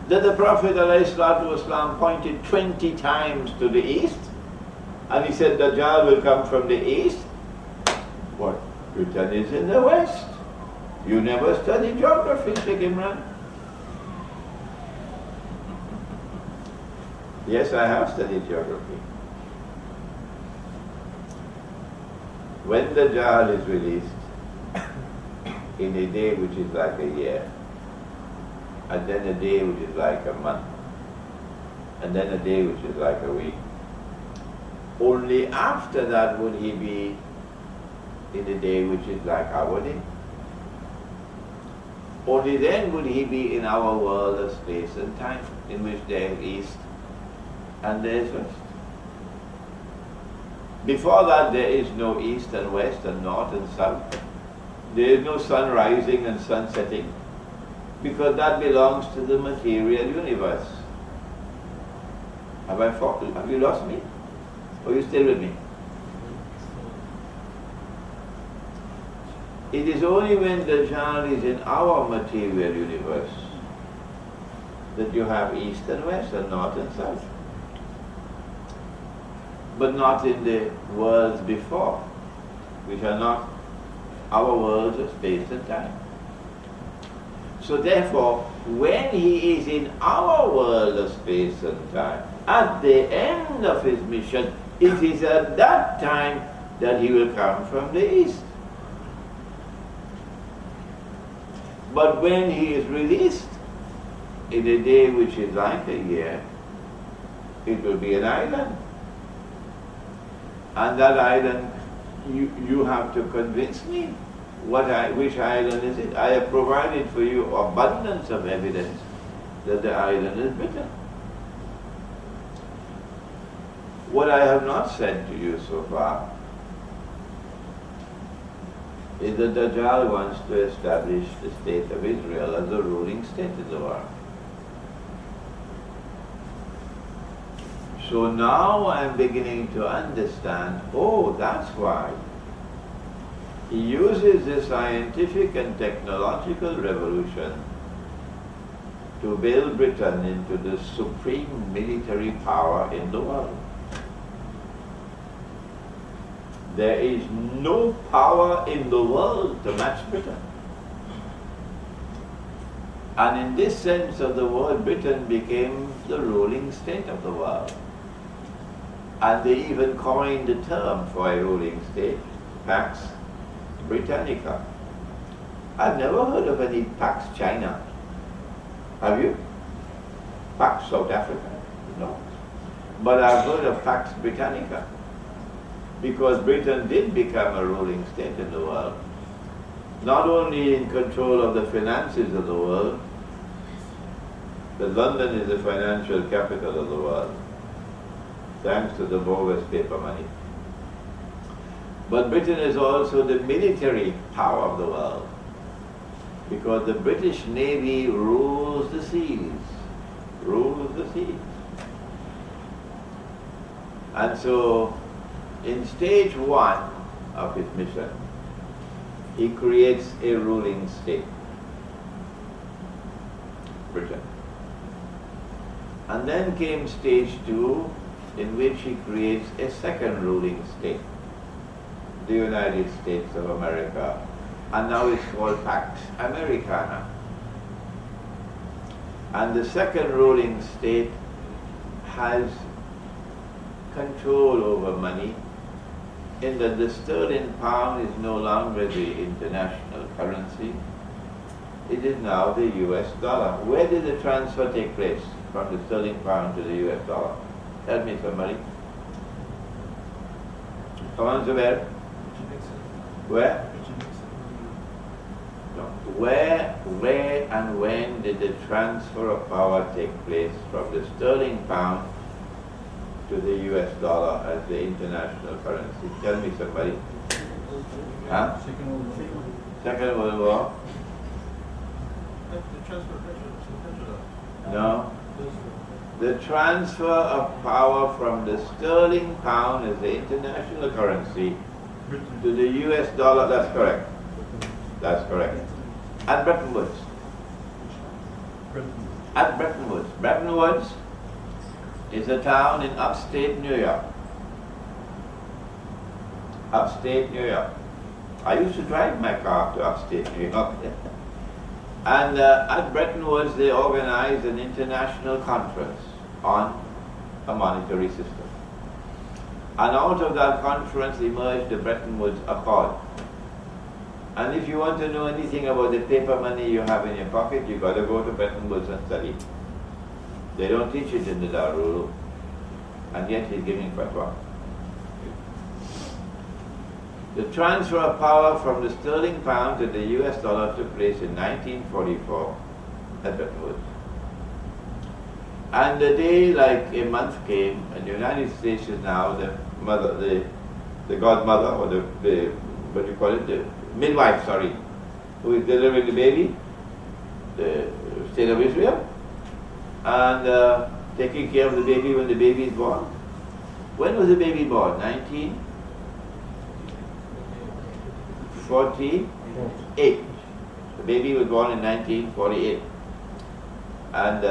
that the Prophet ﷺ pointed 20 times to the east? And he said Dajjal will come from the east? What? Britain is in the west. You never studied geography, Sheikh Imran. Yes, I have studied geography. When Dajjal is released in a day which is like a year, and then a day which is like a month, and then a day which is like a week, only after that would he be in a day which is like our day. Only then would he be in our world of space and time, in which there is east and there is west. Before that there is no east and west and north and south. There is no sun rising and sun setting, because that belongs to the material universe. Have you lost me? Or are you still with me? It is only when Dajjal is in our material universe that you have east and west and north and south. But not in the worlds before, which are not our worlds of space and time. So therefore, when he is in our world of space and time, at the end of his mission, it is at that time that he will come from the east. But when he is released in a day which is like a year, it will be an island. And that island, you have to convince me which island is it. I have provided for you abundance of evidence that the island is Britain. What I have not said to you so far is that Dajjal wants to establish the state of Israel as the ruling state in the world. So now I am beginning to understand, oh, that's why he uses the scientific and technological revolution to build Britain into the supreme military power in the world. There is no power in the world to match Britain. And in this sense of the word, Britain became the ruling state of the world. And they even coined the term for a ruling state, Pax Britannica. I've never heard of any Pax China. Have you? Pax South Africa? No. But I've heard of Pax Britannica, because Britain did become a ruling state in the world, not only in control of the finances of the world, but London is the financial capital of the world, thanks to the bogus paper money. But Britain is also the military power of the world, because the British Navy rules the seas, rules the seas. And so, in stage one of his mission, he creates a ruling state, Britain. And then came stage two, in which he creates a second ruling state, the United States of America, and now it's called Pax Americana. And the second ruling state has control over money, in that the sterling pound is no longer the international currency, it is now the US dollar. Where did the transfer take place from the sterling pound to the US dollar? Tell me, somebody. Come on, Zubair. Where? No. Where and when did the transfer of power take place from the sterling pound to the US dollar as the international currency? Tell me, somebody. Huh? Second World War? No. The transfer of power from the sterling pound as the international currency to the US dollar, that's correct. That's correct. At Bretton Woods. At Bretton Woods. Bretton Woods is a town in upstate New York. Upstate New York. I used to drive my car to upstate New York. And at Bretton Woods they organized an international conference on a monetary system. And out of that conference emerged the Bretton Woods Accord. And if you want to know anything about the paper money you have in your pocket, you've got to go to Bretton Woods and study. They don't teach it in the Darul, and yet he's giving fatwa. The transfer of power from the sterling pound to the US dollar took place in 1944 at Bretton Woods. And the day, like a month came, and the United States is now the mother, the godmother, or the what do you call it, the midwife, sorry, who is delivering the baby, the state of Israel, and taking care of the baby when the baby is born. When was the baby born? 1948. The baby was born in 1948. And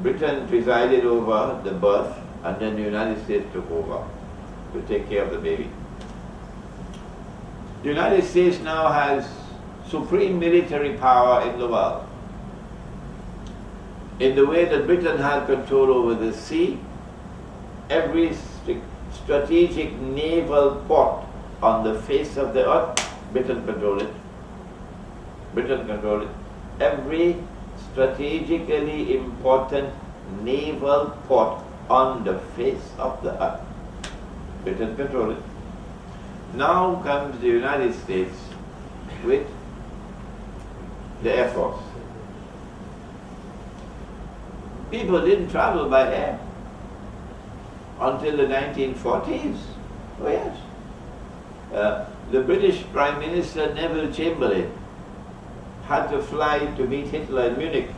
Britain presided over the birth, and then the United States took over to take care of the baby. The United States now has supreme military power in the world, in the way that Britain had control over the sea. Every strategic naval port on the face of the earth, Britain controlled it. Britain controlled it. Every strategically important naval port on the face of the earth, Britain controlled it. Now comes the United States with the Air Force. People didn't travel by air until the 1940s. Oh yes. The British Prime Minister Neville Chamberlain had to fly to meet Hitler in Munich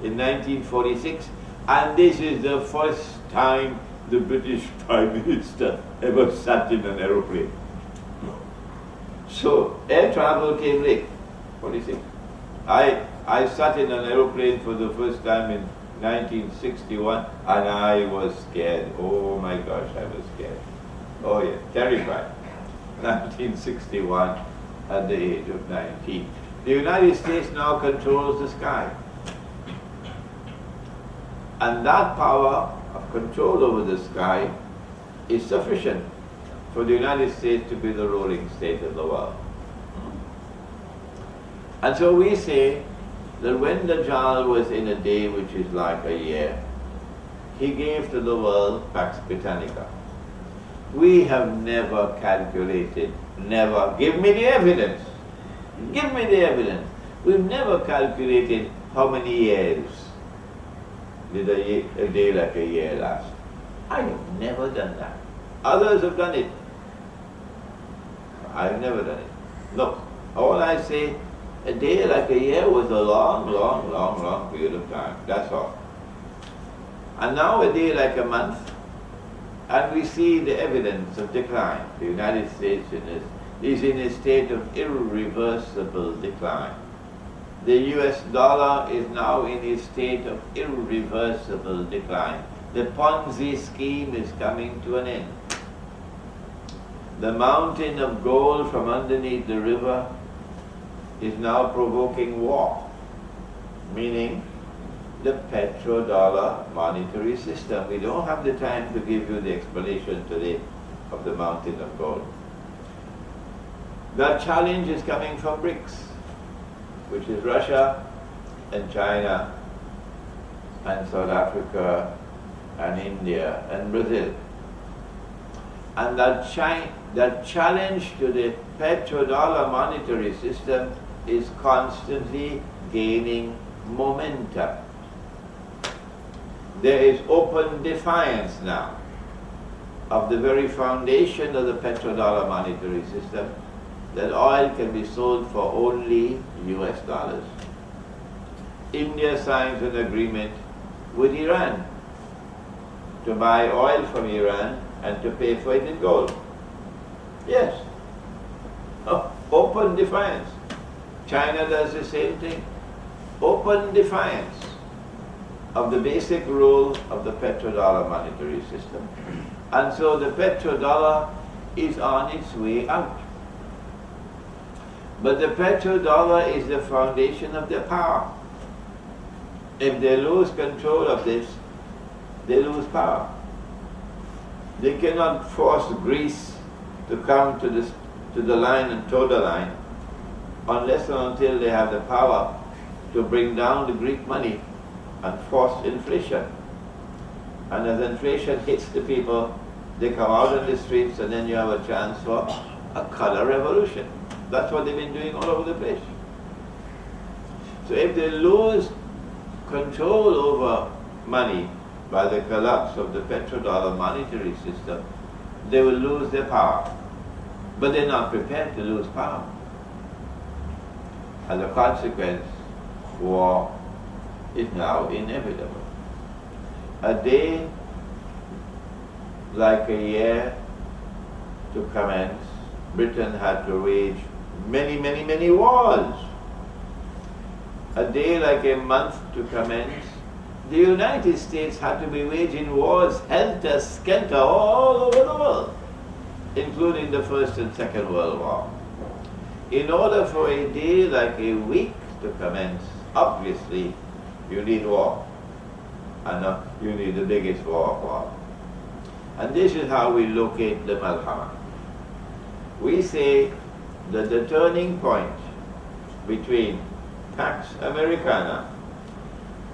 in 1946, and this is the first time the British Prime Minister ever sat in an aeroplane. So air travel came late, 46. I sat in an aeroplane for the first time in 1961, and I was scared. Oh my gosh, I was scared. Oh yeah, terrified. 1961 at the age of 19. The United States now controls the sky. And that power of control over the sky is sufficient for the United States to be the ruling state of the world. And so we say that when Dajjal was in a day which is like a year, he gave to the world Pax Britannica. We have never calculated, never, give me the evidence, give me the evidence. We've never calculated how many years did a day like a year last. I have never done that. Others have done it. I've never done it. Look, all I say, a day like a year was a long period of time. That's all. And now a day like a month, and we see the evidence of decline. The United States is in a state of irreversible decline. The US dollar is now in a state of irreversible decline. The Ponzi scheme is coming to an end. The mountain of gold from underneath the river is now provoking war, meaning the petrodollar monetary system. We don't have the time to give you the explanation today of the mountain of gold. That challenge is coming from BRICS, which is Russia and China and South Africa and India and Brazil. And that challenge to the petrodollar monetary system is constantly gaining momentum. There is open defiance now of the very foundation of the petrodollar monetary system, that oil can be sold for only US dollars. India signs an agreement with Iran to buy oil from Iran and to pay for it in gold. Yes. Open defiance. China does the same thing. Open defiance of the basic rule of the petrodollar monetary system. And so the petrodollar is on its way out. But the petrodollar is the foundation of their power. If they lose control of this, they lose power. They cannot force Greece to come to the line and toe the line unless and until they have the power to bring down the Greek money and force inflation. And as inflation hits the people, they come out in the streets, and then you have a chance for a color revolution. That's what they've been doing all over the place. So if they lose control over money by the collapse of the petrodollar monetary system, they will lose their power. But they're not prepared to lose power. As a consequence, war is now inevitable. A day like a year to commence, Britain had to wage many wars. A day like a month to commence, the United States had to be waging wars helter-skelter all over the world, including the First and Second World War. In order for a day like a week to commence, obviously you need war. And you need the biggest war of all. And this is how we locate the Malhama. We say that the turning point between Pax Americana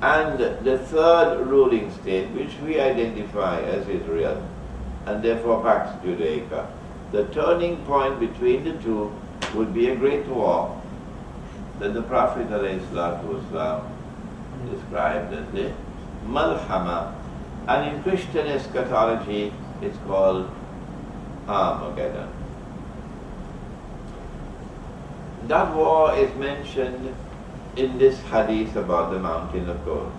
and the third ruling state, which we identify as Israel, and therefore Pax Judaica, the turning point between the two would be a great war that the Prophet ﷺ described as the Malhama, and in Christian eschatology it's called Armageddon. That war is mentioned in this hadith about the mountain of gold,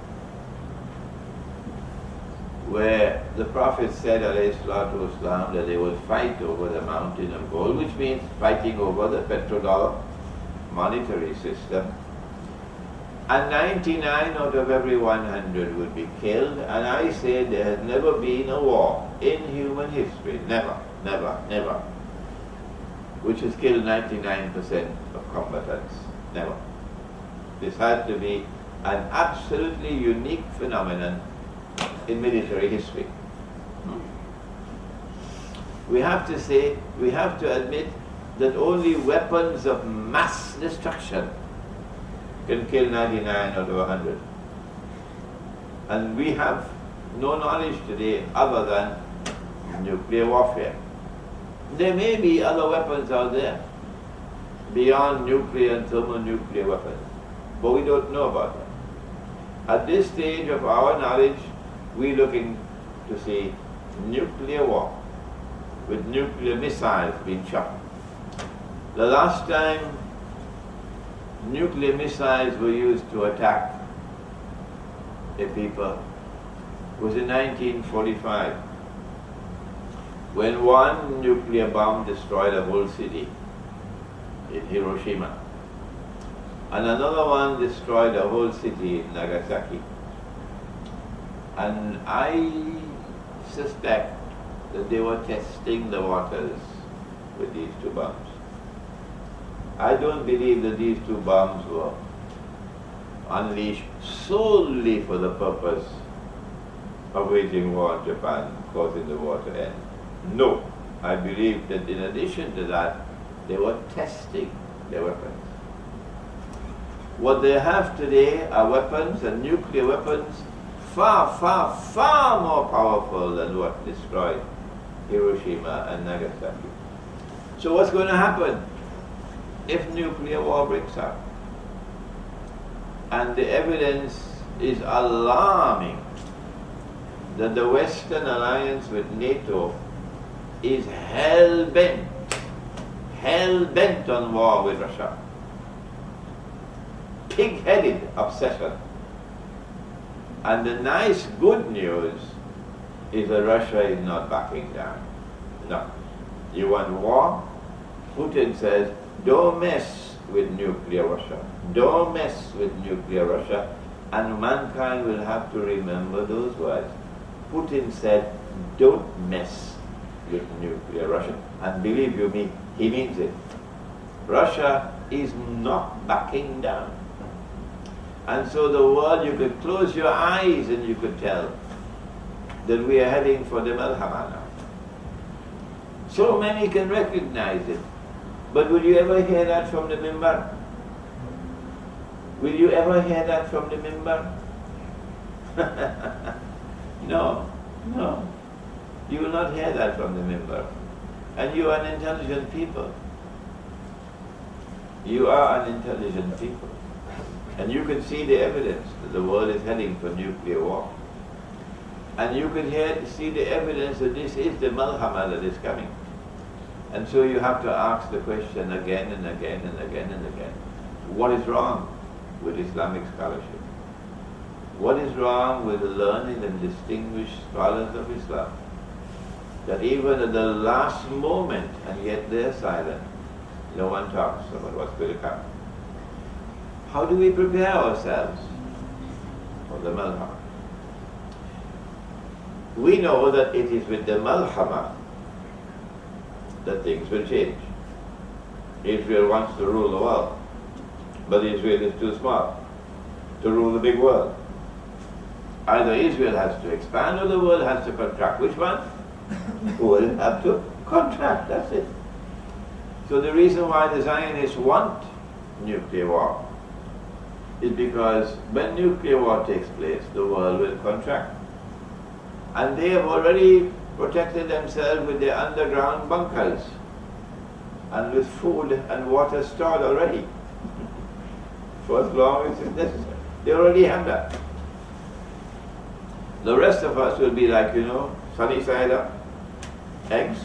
where the Prophet said ﷺ that they will fight over the mountain of gold, which means fighting over the petrodollar monetary system. And 99 out of every 100 would be killed, and I say there has never been a war in human history, never, which has killed 99% of combatants, never. This has to be an absolutely unique phenomenon in military history. We have to admit that only weapons of mass destruction can kill 99 out of 100. And we have no knowledge today other than nuclear warfare. There may be other weapons out there beyond nuclear and thermonuclear weapons, but we don't know about them. At this stage of our knowledge, we're looking to see nuclear war with nuclear missiles being shot. The last time nuclear missiles were used to attack a people was in 1945, when one nuclear bomb destroyed a whole city in Hiroshima, and another one destroyed a whole city in Nagasaki. And I suspect that they were testing the waters with these two bombs. I don't believe that these two bombs were unleashed solely for the purpose of waging war on Japan, causing the war to end. No, I believe that in addition to that, they were testing their weapons. What they have today are weapons, and nuclear weapons, far, far, far more powerful than what destroyed Hiroshima and Nagasaki. So what's going to happen if nuclear war breaks out? And the evidence is alarming that the Western alliance with NATO is hell-bent on war with Russia. Pig-headed obsession. And the nice good news is that Russia is not backing down. No. You want war? Putin says, don't mess with nuclear Russia. Don't mess with nuclear Russia. And mankind will have to remember those words. Putin said, don't mess with nuclear Russia. And believe you me, he means it. Russia is not backing down. And so the world, you could close your eyes and you could tell that we are heading for the Malhama now. So many can recognize it. But will you ever hear that from the mimbar? Will you ever hear that from the mimbar? No, no. You will not hear that from the mimbar. And you are an intelligent people. You are an intelligent people. And you can see the evidence that the world is heading for nuclear war. And you can see the evidence that this is the Malhama that is coming. And so you have to ask the question again and again and again and again. What is wrong with Islamic scholarship? What is wrong with the learned and distinguished scholars of Islam? That even at the last moment, and yet they're silent, no one talks about what's going to come. How do we prepare ourselves for the Malhama? We know that it is with the Malhama that things will change. Israel wants to rule the world, but Israel is too small to rule the big world. Either Israel has to expand or the world has to contract. Which one? The world have to contract, that's it. So the reason why the Zionists want nuclear war is because when nuclear war takes place, the world will contract. And they have already protected themselves with their underground bunkers and with food and water stored already for as long as it's necessary. They already have that. The rest of us will be like, sunny side up, eggs,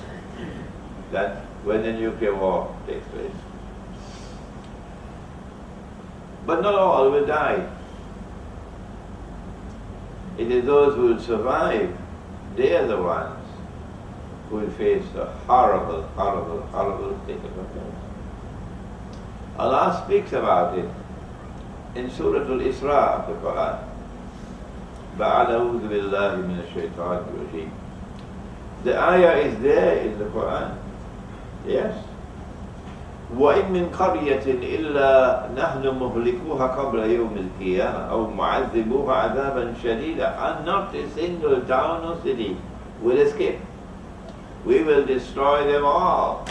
that when the nuclear war takes place. But not all will die. It is those who will survive, they are the ones who will face the horrible, horrible, horrible state of affairs. Allah speaks about it in Surah Al-Isra of the Quran. بَعَلَوْذُ بِاللَّهِ مِنَ الشَّيْطَانِ الرَّجِيمِ. The ayah is there in the Quran. Yes. وَإِن مِّن قَرْيَةٍ إِلَّا نَحْنُ مُهْلِكُوهَا قَبْلَ يَوْمِ الْقِيَامَةِ أَوْ مُعَذِّبُوهَا عَذَابًا شَدِيدًا. And not a single town or city will escape. We will destroy them all.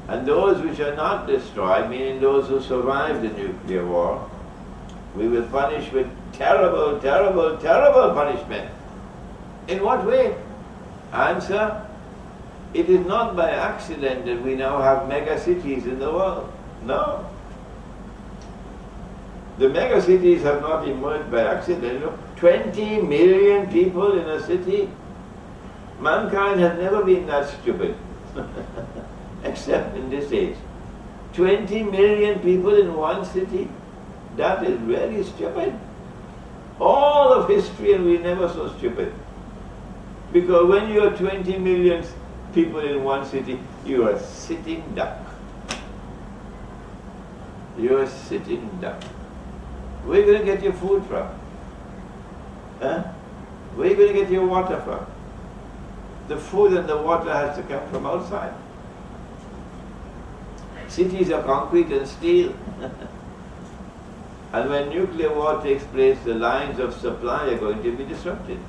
And those which are not destroyed, meaning those who survive the nuclear war, we will punish with terrible, terrible, terrible punishment. In what way? Answer, it is not by accident that we now have mega cities in the world. No. The mega cities have not emerged by accident. 20 million people in a city. Mankind has never been that stupid. except in this age. 20 million people in one city, that is very stupid. All of history, and we never so stupid. Because when you are 20 million people in one city, you are a sitting duck. You are a sitting duck. Where are you going to get your food from? Huh? Where are you going to get your water from? The food and the water has to come from outside. Cities are concrete and steel. And when nuclear war takes place, the lines of supply are going to be disrupted.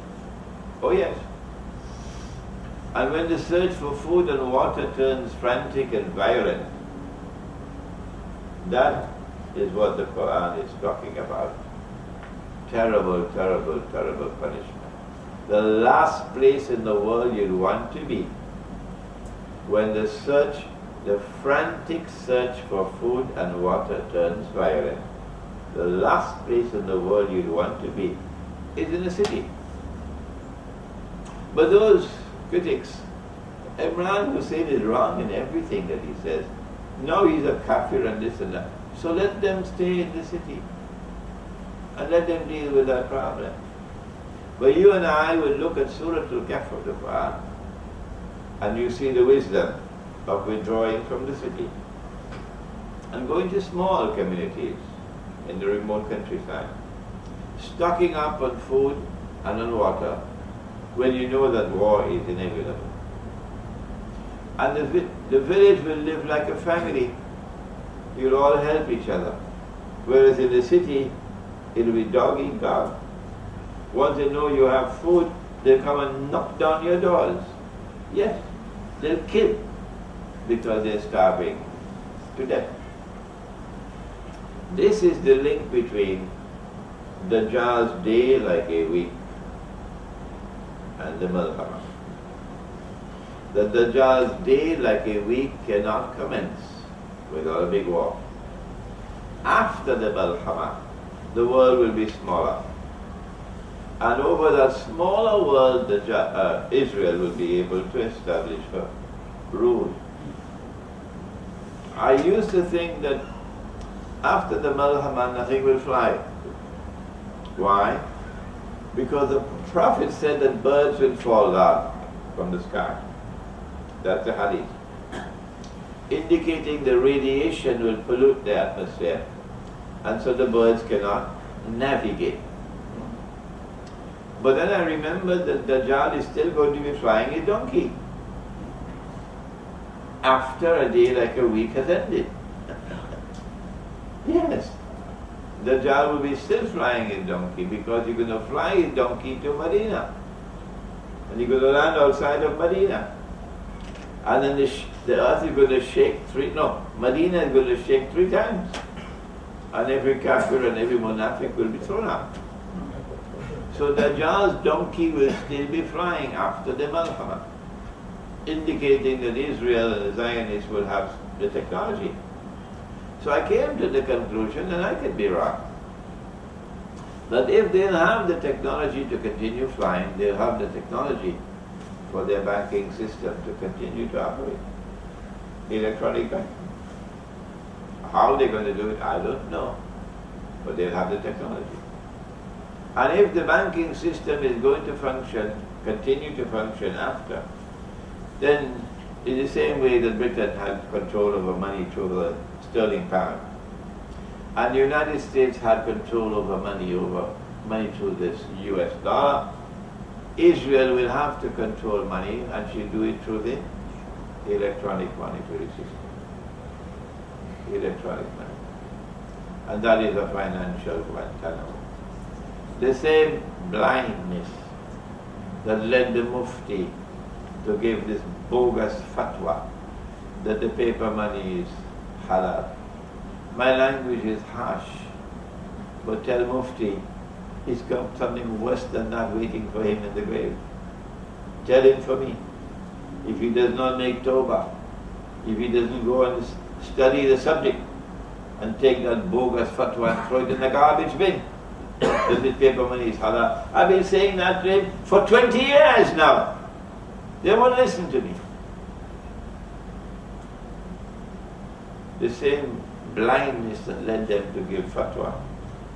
Oh yes. And when the search for food and water turns frantic and violent, that is what the Quran is talking about. Terrible, terrible, terrible punishment. The last place in the world you'd want to be when the frantic search for food and water turns violent. The last place in the world you'd want to be is in a city. But those critics, Imran Hosein is wrong in everything that he says. No, he's a kafir and this and that. So let them stay in the city and let them deal with that problem. But you and I will look at Surah Al-Kahf of the Quran and you see the wisdom of withdrawing from the city and going to small communities in the remote countryside, stocking up on food and on water when you know that war is inevitable. And the village will live like a family. You'll all help each other. Whereas in the city, it'll be dog eat dog. Once they know you have food, they'll come and knock down your doors. Yes, they'll kill because they're starving to death. This is the link between Dajjal's day like a week and the Malhama. The Dajjal's day like a week cannot commence without a big war. After the Malhama, the world will be smaller. And over that smaller world, Israel will be able to establish her rule. I used to think that after the Malhama, nothing will fly. Why? Because the Prophet said that birds will fall down from the sky. That's the hadith. Indicating the radiation will pollute the atmosphere. And so the birds cannot navigate. But then I remembered that Dajjal is still going to be flying a donkey after a day like a week has ended. Yes, Dajjal will be still flying a donkey because you're going to fly a donkey to Medina. And you're going to land outside of Medina. And then the earth is going to shake Medina is going to shake 3 times. And every kafir and every munafiq will be thrown out. So Dajjal's donkey will still be flying after the Malhama, indicating that Israel and the Zionists will have the technology. So I came to the conclusion, and I could be wrong, that if they'll have the technology to continue flying, they'll have the technology for their banking system to continue to operate. Electronic banking. How they're going to do it, I don't know. But they'll have the technology. And if the banking system is going to function, continue to function after, then in the same way that Britain had control over money through the sterling pound, and the United States had control over money through this US dollar, Israel will have to control money, and she'll do it through the electronic monetary system. Electronic money. And that is a financial Guantanamo. The same blindness that led the Mufti to give this bogus fatwa that the paper money is halal. My language is harsh, but tell Mufti he's got something worse than that waiting for him in the grave. Tell him for me, if he does not make tawbah, if he doesn't go and study the subject and take that bogus fatwa and throw it in the garbage bin, that this paper money is halal. I've been saying that to him for 20 years now. They won't listen to me. the same blindness that led them to give fatwa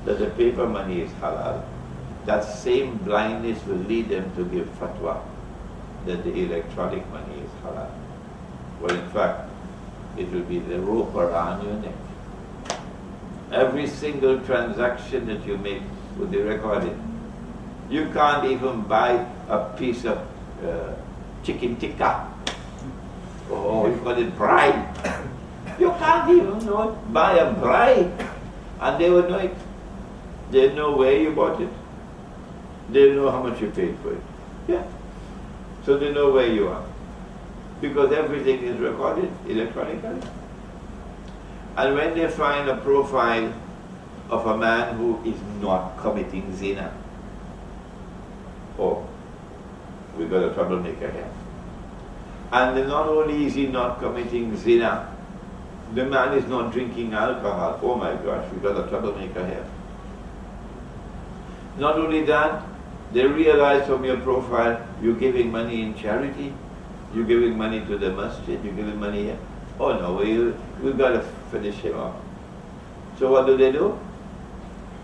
that the paper money is halal, that same blindness will lead them to give fatwa that the electronic money is halal. Well, in fact, it will be the rope around your neck. Every single transaction that you make will be recorded. You can't even buy a piece of chicken tikka, or you call it bride. You can't even buy a bride, and they would know it. They know where you bought it. They know how much you paid for it. Yeah. So they know where you are, because everything is recorded electronically. And when they find a profile of a man who is not committing zina, oh, we got a troublemaker here. And then not only is he not committing zina, the man is not drinking alcohol. Oh my gosh, we got a troublemaker here. Not only that, they realize from your profile you're giving money in charity, you're giving money to the masjid, you're giving money here. Oh no, we've got to finish him off. So what do?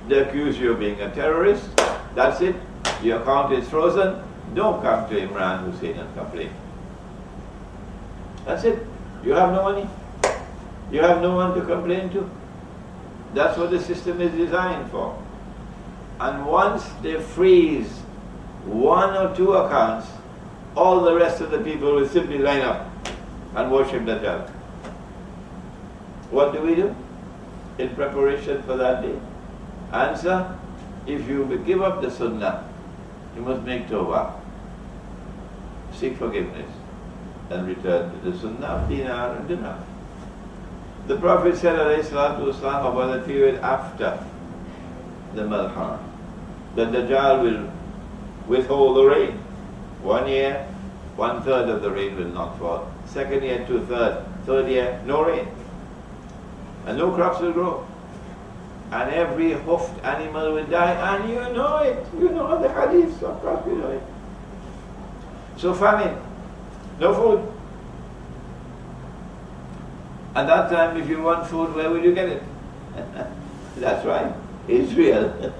They accuse you of being a terrorist. That's it. Your account is frozen. Don't come to Imran Hosein and complain. That's it. You have no money. You have no one to complain to. That's what the system is designed for. And once they freeze one or two accounts, all the rest of the people will simply line up and worship Dajjal. What do we do in preparation for that day? Answer: if you give up the sunnah, you must make tawbah, seek forgiveness, and return to the sunnah of dinar and dinar. The Prophet said, alayhi salatu wasalam, about the period after the Malhama, that Dajjal will withhold the rain. 1 year, 1/3 of the rain will not fall. 2nd year, 2/3. 3rd year, no rain. And no crops will grow. And every hoofed animal will die. And you know it. You know the hadiths, of course you know it. So famine, no food. At that time, if you want food, where will you get it? That's right, Israel.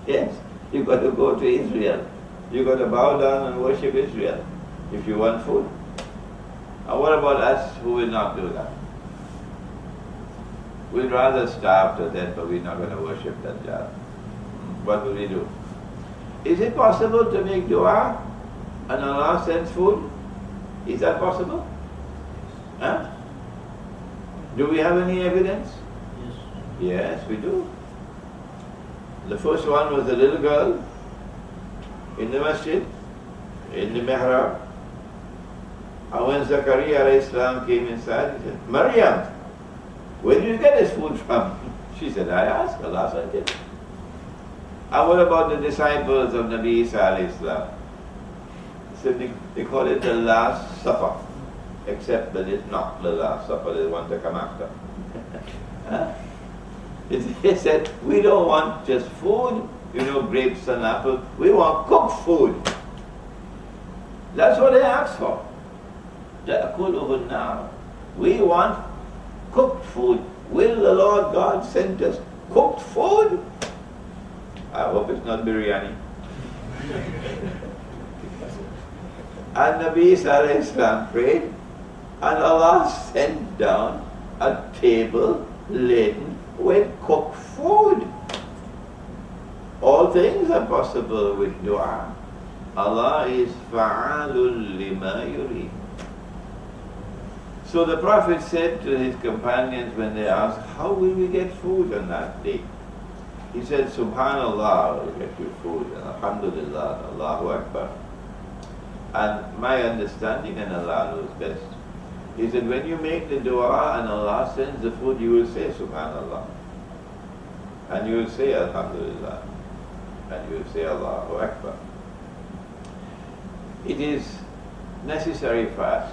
Yes, you've got to go to Israel. You've got to bow down and worship Israel if you want food. And what about us who will not do that? We'd rather starve to death, but we're not going to worship Dajjal. What will we do? Is it possible to make dua and Allah sends food? Is that possible? Huh? Do we have any evidence? Yes. Yes, we do. The first one was the little girl in the masjid, in the mihrab. And when Zakaria alayhi salam came inside, he said, Maryam, where did you get this food from? She said, I asked, Allah sent it. And what about the disciples of Nabi Isa alayhi salam? They call it the Last Supper, except that it's not the Last Supper, they want to come after. Huh? They said, we don't want just food, grapes and apples, we want cooked food. That's what they asked for. We want cooked food. Will the Lord God send us cooked food? I hope it's not biryani. And Nabi Isa prayed, and Allah sent down a table laden with cooked food. All things are possible with dua. Allah is fa'alul lima yurid. So the Prophet said to his companions when they asked, how will we get food on that day? He said, Subhanallah will get you food, and Alhamdulillah, Allahu Akbar. And my understanding, and Allah knows best, he said, when you make the dua and Allah sends the food, you will say Subhanallah. And you will say Alhamdulillah. And you will say Allahu Akbar. It is necessary for us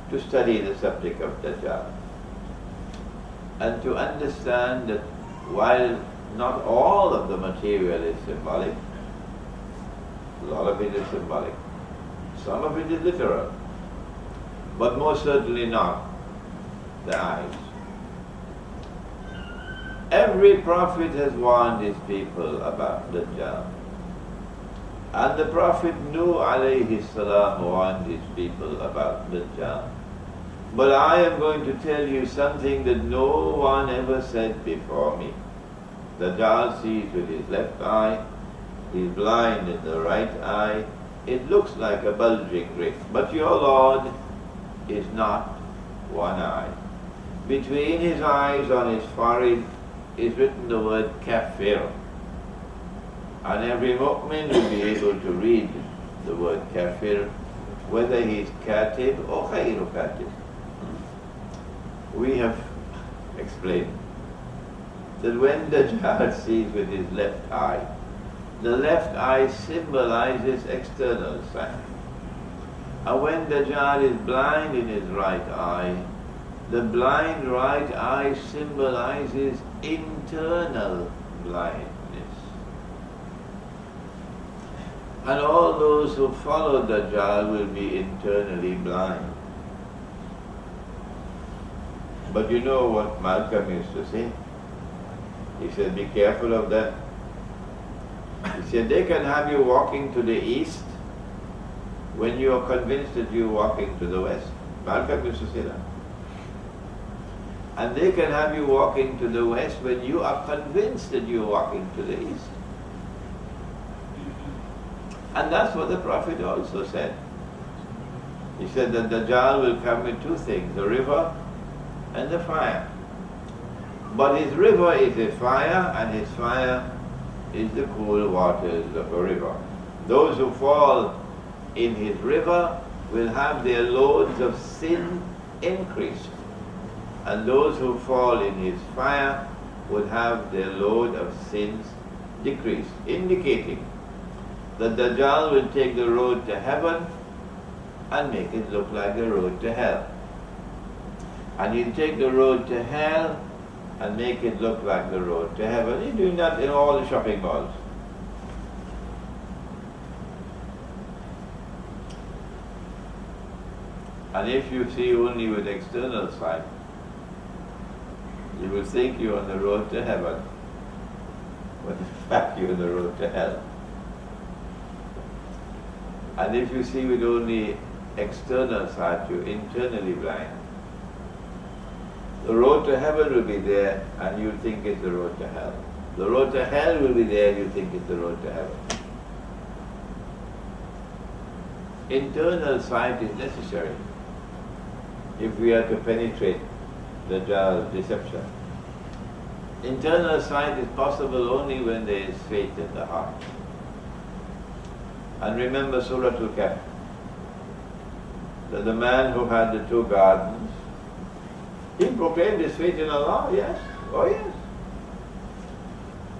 to study the subject of Dajjal and to understand that while not all of the material is symbolic, a lot of it is symbolic, some of it is literal, but most certainly not the eyes. Every prophet has warned his people about Dajjal. And the Prophet Nuh alayhi salam warned his people about Dajjal. But I am going to tell you something that no one ever said before me. Dajjal sees with his left eye, he's blind in the right eye, it looks like a bulging ring. But your Lord is not one eye. Between his eyes on his forehead is written the word kafir. And every mu'min will be able to read the word kafir, whether he is katib or khayru katib. We have explained that when Dajjal sees with his left eye, the left eye symbolizes external sight. And when Dajjal is blind in his right eye, the blind right eye symbolizes internal blindness. And all those who follow Dajjal will be internally blind. But you know what Malcolm used to say? He said, be careful of them. He said, they can have you walking to the east when you are convinced that you are walking to the west. Malcolm used to say that. And they can have you walking to the west when you are convinced that you are walking to the east. And that's what the Prophet also said. He said that Dajjal will come with two things, the river and the fire. But his river is a fire, and his fire is the cool waters of a river. Those who fall in his river will have their loads of sin increased, and those who fall in his fire would have their load of sins decreased, indicating that Dajjal will take the road to heaven and make it look like the road to hell. And he'll take the road to hell and make it look like the road to heaven. He's doing that in all the shopping malls. And if you see only with external sight, you will think you're on the road to heaven, but in fact you're on the road to hell. And if you see with only external sight, you're internally blind. The road to heaven will be there, and you'll think it's the road to hell. The road to hell will be there, you think it's the road to heaven. Internal sight is necessary if we are to penetrate Dajjal's deception. Internal sight is possible only when there is faith in the heart. And remember Surah Al-Kahf, that the man who had the two gardens, he proclaimed his faith in Allah, yes, oh yes.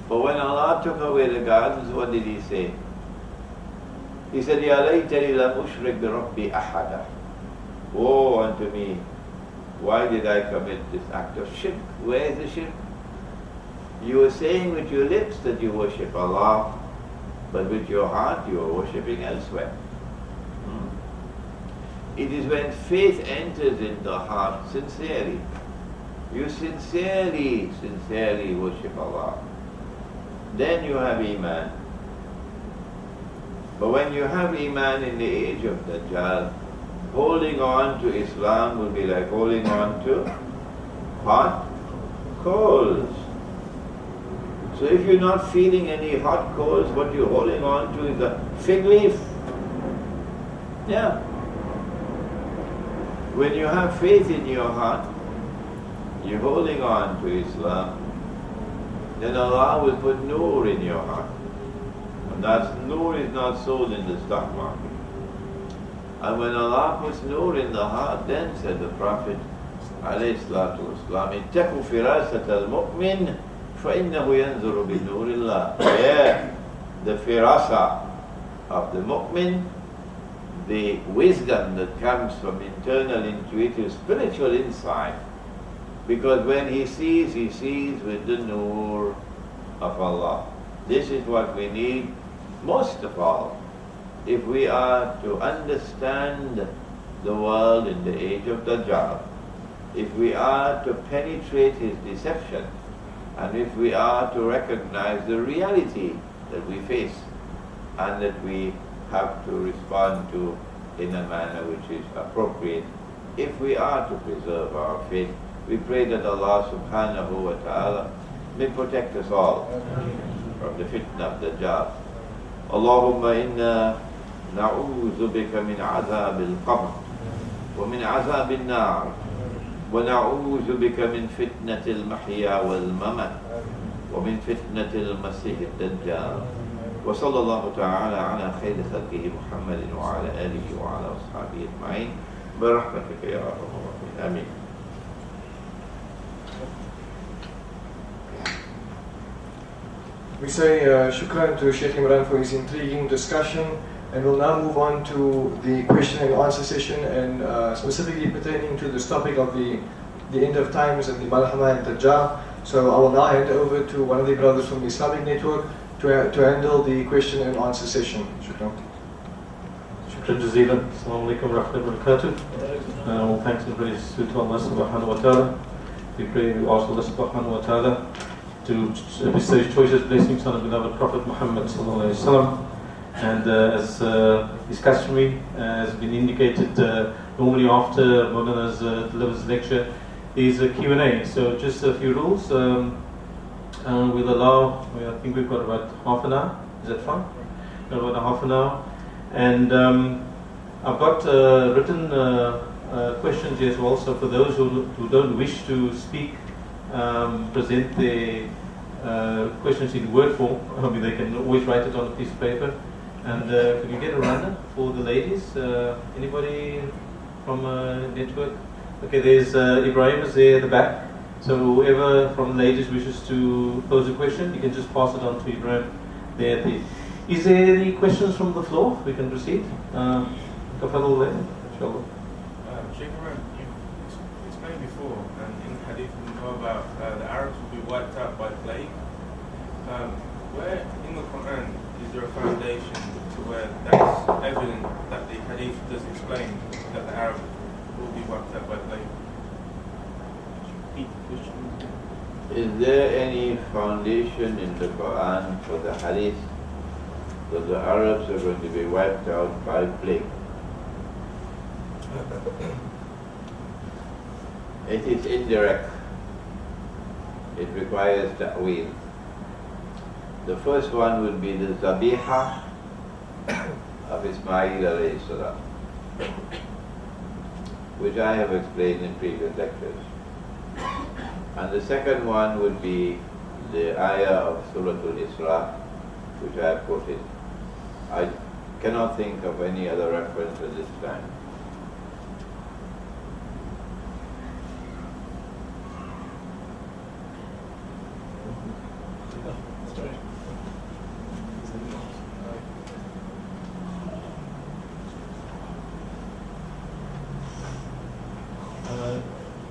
But when Allah took away the gardens, what did he say? He said, Ya laytani lam ushrik bi rabbi ahada. Woe unto me, why did I commit this act of shirk? Where is the shirk? You were saying with your lips that you worship Allah, but with your heart you are worshipping elsewhere. It is when faith enters in the heart sincerely. You sincerely worship Allah. Then you have Iman. But when you have Iman in the age of Dajjal, holding on to Islam will be like holding on to hot coals. So if you're not feeling any hot coals, what you're holding on to is a fig leaf. Yeah. When you have faith in your heart, you're holding on to Islam, then Allah will put nur in your heart. And that nur is not sold in the stock market. And when Allah puts nur in the heart, then said the Prophet, alayhi salatu wasalam, ittaqu firasat al-mu'min فَإِنَّهُ يَنْظُرُ بِنُورِ اللَّهِ. Yeah, the firasa of the mu'min, the wisdom that comes from internal, intuitive, spiritual insight. Because when he sees with the nur of Allah. This is what we need most of all if we are to understand the world in the age of Dajjal. if we are to penetrate his deception, and if we are to recognize the reality that we face and that we have to respond to in a manner which is appropriate, if we are to preserve our faith, we pray that Allah subhanahu wa ta'ala may protect us all from the fitna of Dajjal. Allahumma inna na'udhu bika min azab al-qabr wa min azab al-nar wa na'udhu bika min fitnat al-mahya wal-mamat wa min fitnat al-masih al-dajjal. Wa sallallahu ta'ala ala khayri khalqihi Muhammadin wa ala alihi wa ala ashabihi ajma'in bi rahmatika ya arhamar rahimin. Ameen. We say shukran to Sheikh Imran for his intriguing discussion, and we'll now move on to the question and answer session, and specifically pertaining to this topic of the end of times and the Malhama and Dajjal. So I will now hand over to one of the brothers from the Islamic Network to handle the question and answer session. Shukran. Shukran jazeelan. Assalamu alaikum wa rahmatullahi wa barakatuh. All thanks and praise to Allah subhanahu wa ta'ala. We pray, we ask Allah subhanahu wa ta'ala to bestow his choicest blessings on the beloved Prophet Muhammad sallallahu alaihi wasallam. And as is customary, has been indicated, normally after Maulana delivers the lecture, is a Q&A. So just a few rules. We'll allow, I think we've got about half an hour. Is that fine? Got about a half an hour. And I've got written questions here as well. So for those who don't wish to speak, present their questions in word form. I mean, they can always write it on a piece of paper. And could you get a runner for the ladies? Anybody from network? Okay, there's Ibrahim is there at the back. So whoever from the ladies wishes to pose a question, you can just pass it on to Ibrahim there. Is there any questions from the floor? We can proceed. Tafadhal there, inshallah. Sheikh Imran, you explained before, and in Hadith we know about the Arabs will be wiped out by plague. Where in the Quran is there a foundation to where that's evident that the Hadith does explain that the Arabs will be wiped out by plague? Is there any foundation in the Quran for the Hadith that the Arabs are going to be wiped out by plague? It is indirect. It requires ta'wil. The first one would be the Zabiha of Ismail alayhi salam, which I have explained in previous lectures. And the second one would be the ayah of Surah Al-Isra, which I have quoted. I cannot think of any other reference at this time.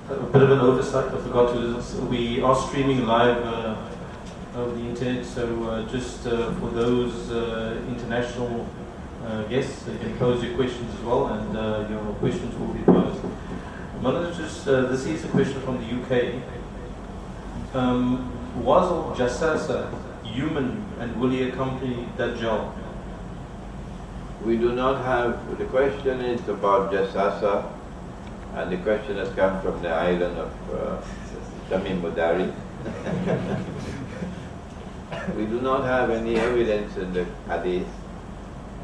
A bit of an oversight, I forgot to. We are streaming live over the internet, so just for those international guests, you can pose your questions as well, and your questions will be posed. This is a question from the UK. Was Al-Jassasa human, and will he accompany Dajjal? We do not have, the question is about Jassasa, and the question has come from the island of Tamim Mudari. We do not have any evidence in the hadith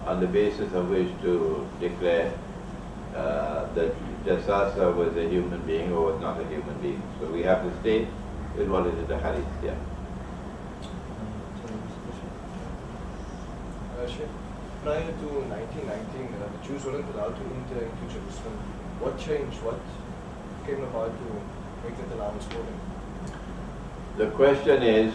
on the basis of which to declare that Jassasa was a human being or was not a human being. So we have to stay with what is in the hadith here. Prior to 1919, the Jews weren't allowed to enter into Jerusalem. What changed? What came about to make that allowance for them? The question is,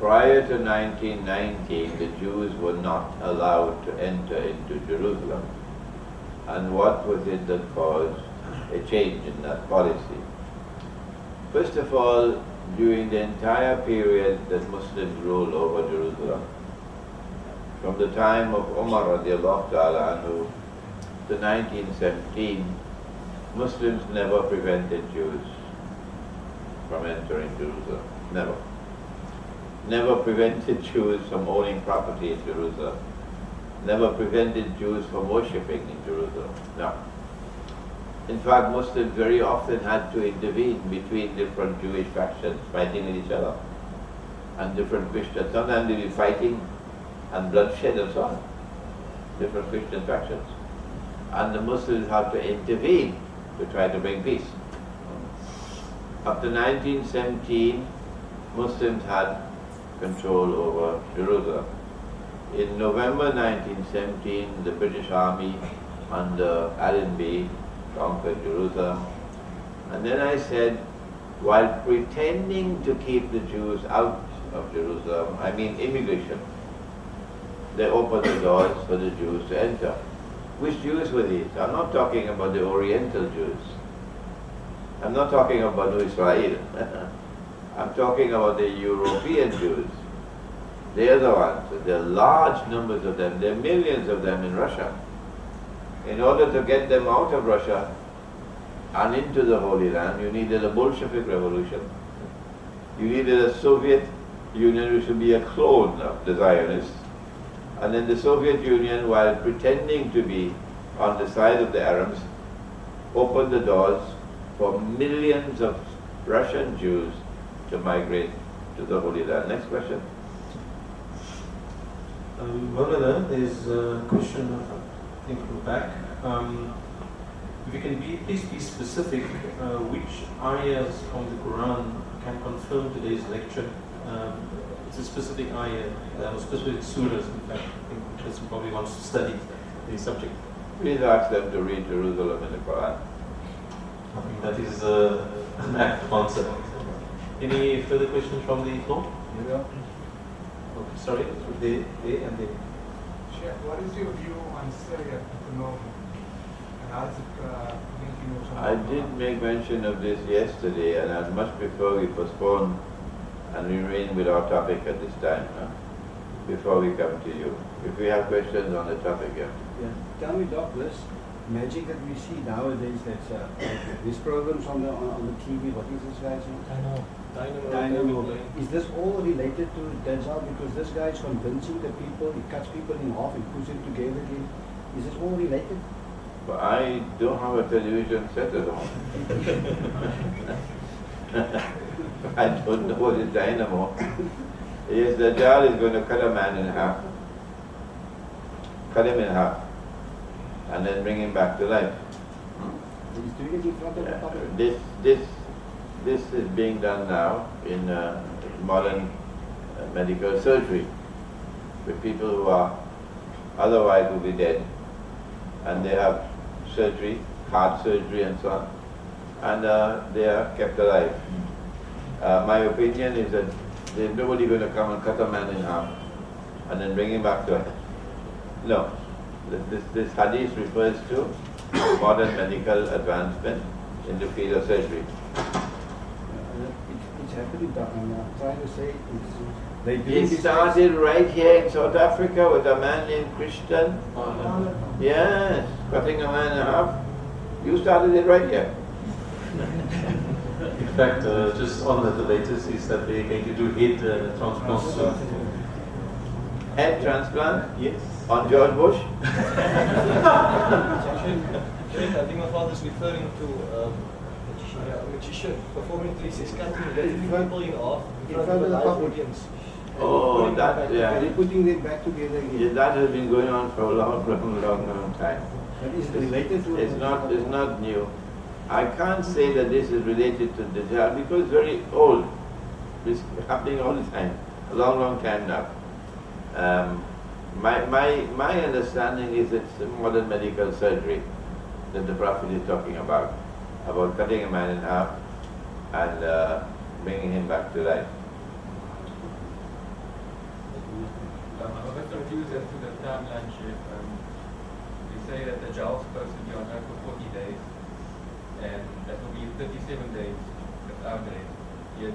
prior to 1919, the Jews were not allowed to enter into Jerusalem. And what was it that caused a change in that policy? First of all, during the entire period that Muslims ruled over Jerusalem, from the time of Umar radiallahu ta'ala anhu to 1917, Muslims never prevented Jews from entering Jerusalem. Never. Never prevented Jews from owning property in Jerusalem. Never prevented Jews from worshipping in Jerusalem. No. In fact, Muslims very often had to intervene between different Jewish factions fighting with each other, and different Christians. Sometimes they'd be fighting and bloodshed and so on. Different Christian factions. And the Muslims had to intervene to try to bring peace. Up to 1917, Muslims had control over Jerusalem. In November 1917, the British Army under Allenby conquered Jerusalem. And then I said, while pretending to keep the Jews out of Jerusalem, I mean immigration, they opened the doors for the Jews to enter. Which Jews were these? I'm not talking about the Oriental Jews. I'm not talking about Banu Israel. I'm talking about the European Jews. They are the ones. There are large numbers of them. There are millions of them in Russia. In order to get them out of Russia and into the Holy Land, you needed a Bolshevik revolution. You needed a Soviet Union which would be a clone of the Zionists. And then the Soviet Union, while pretending to be on the side of the Arabs, opened the doors for millions of Russian Jews to migrate to the Holy Land. Next question. Maulana, there's a question, I think, from the back. If you can please be specific, which ayahs from the Quran can confirm today's lecture? It's a specific ayah, or specific surahs, in fact. I think the person probably wants to study the subject. Please ask them to read Jerusalem in the Quran. I think that is an apt answer. Any further questions from the floor? Yeah. Okay, sorry, they and they. Sheikh, what is your view on Syria at the moment? And how is it linking with some I did make mention of this yesterday, and I'd much prefer we postpone and remain with our topic at this time, before we come to you. If we have questions on the topic, yeah. Yeah. Tell me, Doc, this magic that we see nowadays, that's these programs on the TV, what is this guy's name? Dynamo. Is this all related to Dajjal? Because this guy is convincing the people, he cuts people in half and puts them together again. Is this all related? But I don't have a television set at home. I don't know what is dynamo. Yes, Dajjal is going to cut a man in half. Cut him in half. And then bring him back to life. He's doing it in front of the public. This is being done now in modern medical surgery with people who are otherwise will be dead, and they have surgery, heart surgery and so on, and they are kept alive. My opinion is that there's nobody going to come and cut a man in half and then bring him back to life. No. This hadith refers to modern medical advancement in the field of surgery. It's happening, Doc. I'm trying to say they do It started right here in South Africa with a man named Christian. Yes, cutting a man in half. You started it right here. In fact, just on the latest is that they're going to do head transplants soon. Head transplant? Yes. On George Bush? I think my father's referring to a magician performing tricks. He's cutting people in half in front of the live audience. Oh, that, yeah. They're putting them back together again. Yeah, that has been going on for a long time. But is it related to It's not new. I can't say that this is related to Dajjal because it's very old. It's happening all the time, a long time now. My understanding is it's modern medical surgery that the Prophet is talking about cutting a man in half and bringing him back to life. I'm a bit confused as to the timeline, Sheikh. You say that the Dajjal is supposed to be on earth for 40 days, and that will be 37 days, the our days. Yet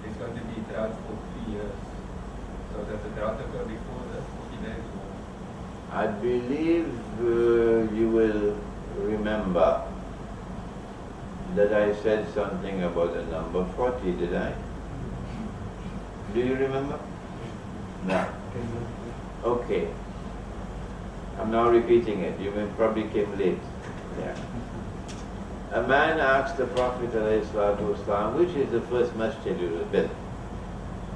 it's going to be drought for 3 years. So does the drought occur before the 40 days? I believe you will remember that I said something about the number 40, did I? Do you remember? No. Okay. I'm now repeating it. You may probably came late. Yeah. A man asked the Prophet ﷺ, which is the first masjid you was built?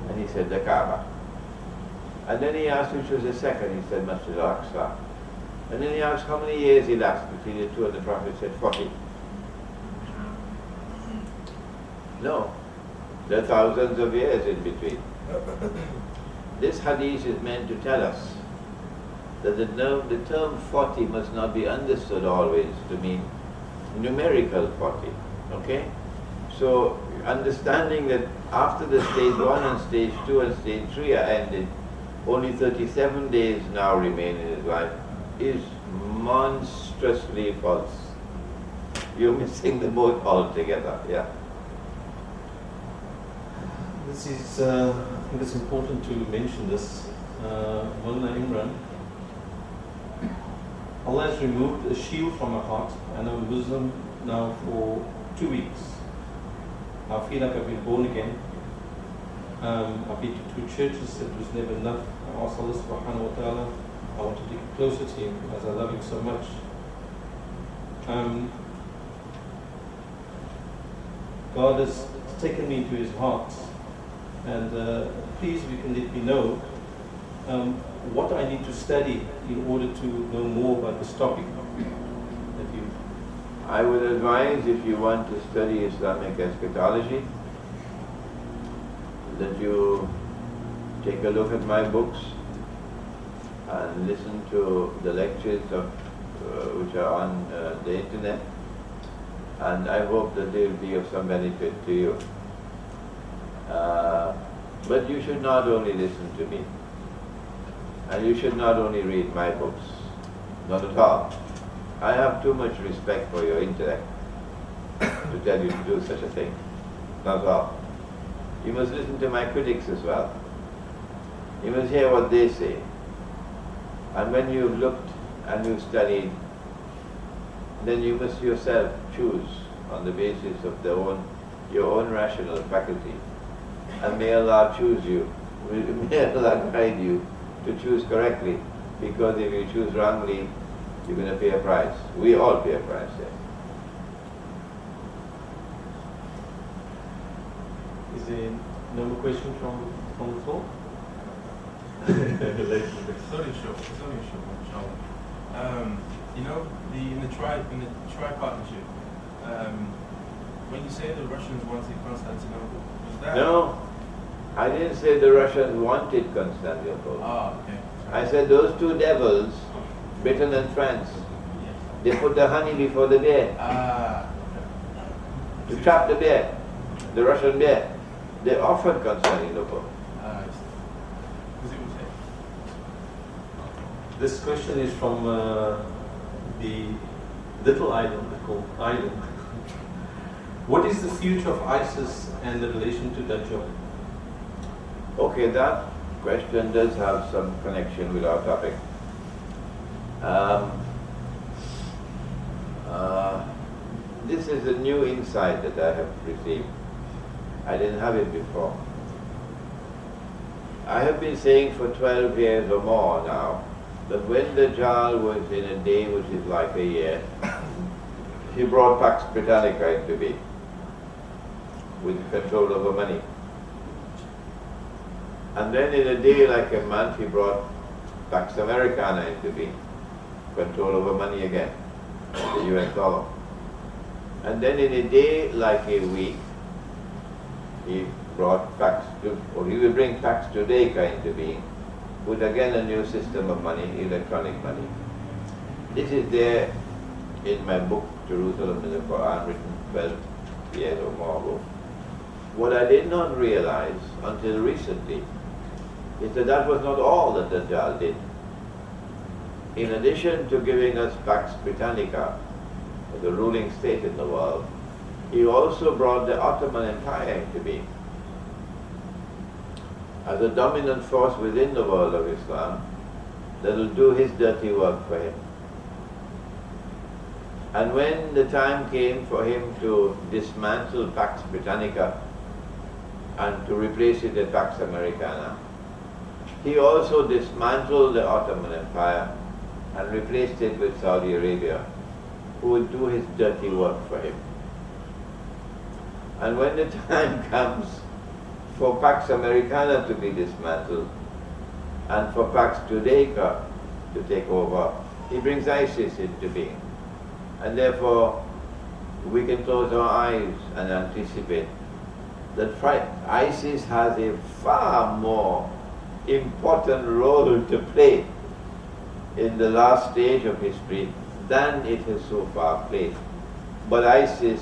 And he said, the Kaaba. And then he asked which was the second. He said, Masjid al-Aqsa. And then he asked how many years elapsed between the two, and the Prophet said 40. No. There are thousands of years in between. This hadith is meant to tell us that the term 40 must not be understood always to mean numerical 40. Okay? So, understanding that after the stage 1 and stage 2 and stage 3 are ended, only 37 days now remain in his life is monstrously false. You're missing the boat altogether. Yeah. This is, I think it's important to mention this. Maulana Imran, Allah has removed a shield from my heart, and I'm a Muslim now for 2 weeks. I feel like I've been born again. I've been to 2 churches, it was never enough. I asked Allah subhanahu wa ta'ala, I want to get closer to Him as I love Him so much. God has taken me to His heart, and please, if you can let me know what I need to study in order to know more about this topic. I would advise, if you want to study Islamic eschatology, that you take a look at my books and listen to the lectures which are on the internet, and I hope that they will be of some benefit to you. But you should not only listen to me, and you should not only read my books, not at all. I have too much respect for your intellect to tell you to do such a thing, not at all. You must listen to my critics as well. You must hear what they say. And when you've looked and you've studied, then you must yourself choose on the basis of your own rational faculty. And may Allah choose you, may Allah guide you to choose correctly, because if you choose wrongly, you're going to pay a price. We all pay a price there. Is there no more question from the floor? It's only short, inshallah. You know, in the tri-partnership, when you say the Russians wanted Constantinople, was that? No, I didn't say the Russians wanted Constantinople. Ah, okay. I said those two devils, Britain and France, they put the honey before the bear. To trap the bear, the Russian bear. They offered Constantinople. This question is from the little island called Island. What is the future of ISIS and the relation to Dajjal? Okay, that question does have some connection with our topic. This is a new insight that I have received. I didn't have it before. I have been saying for 12 years or more now that when Dajjal was in a day which is like a year, he brought Pax Britannica into being with control over money. And then in a day like a month, he brought Pax Americana into being, control over money again, the US dollar. And then in a day like a week, he brought he will bring Pax Judaica into being, with again a new system of money, electronic money. This is there in my book, Jerusalem in the Quran, written 12 years or more ago. What I did not realize until recently is that that was not all that Dajjal did. In addition to giving us Pax Britannica, the ruling state in the world, he also brought the Ottoman Empire into being as a dominant force within the world of Islam that will do his dirty work for him. And when the time came for him to dismantle Pax Britannica and to replace it with Pax Americana, he also dismantled the Ottoman Empire and replaced it with Saudi Arabia, who would do his dirty work for him. And when the time comes for Pax Americana to be dismantled and for Pax Judaica to take over, he brings ISIS into being. And therefore, we can close our eyes and anticipate that ISIS has a far more important role to play in the last stage of history than it has so far played. But ISIS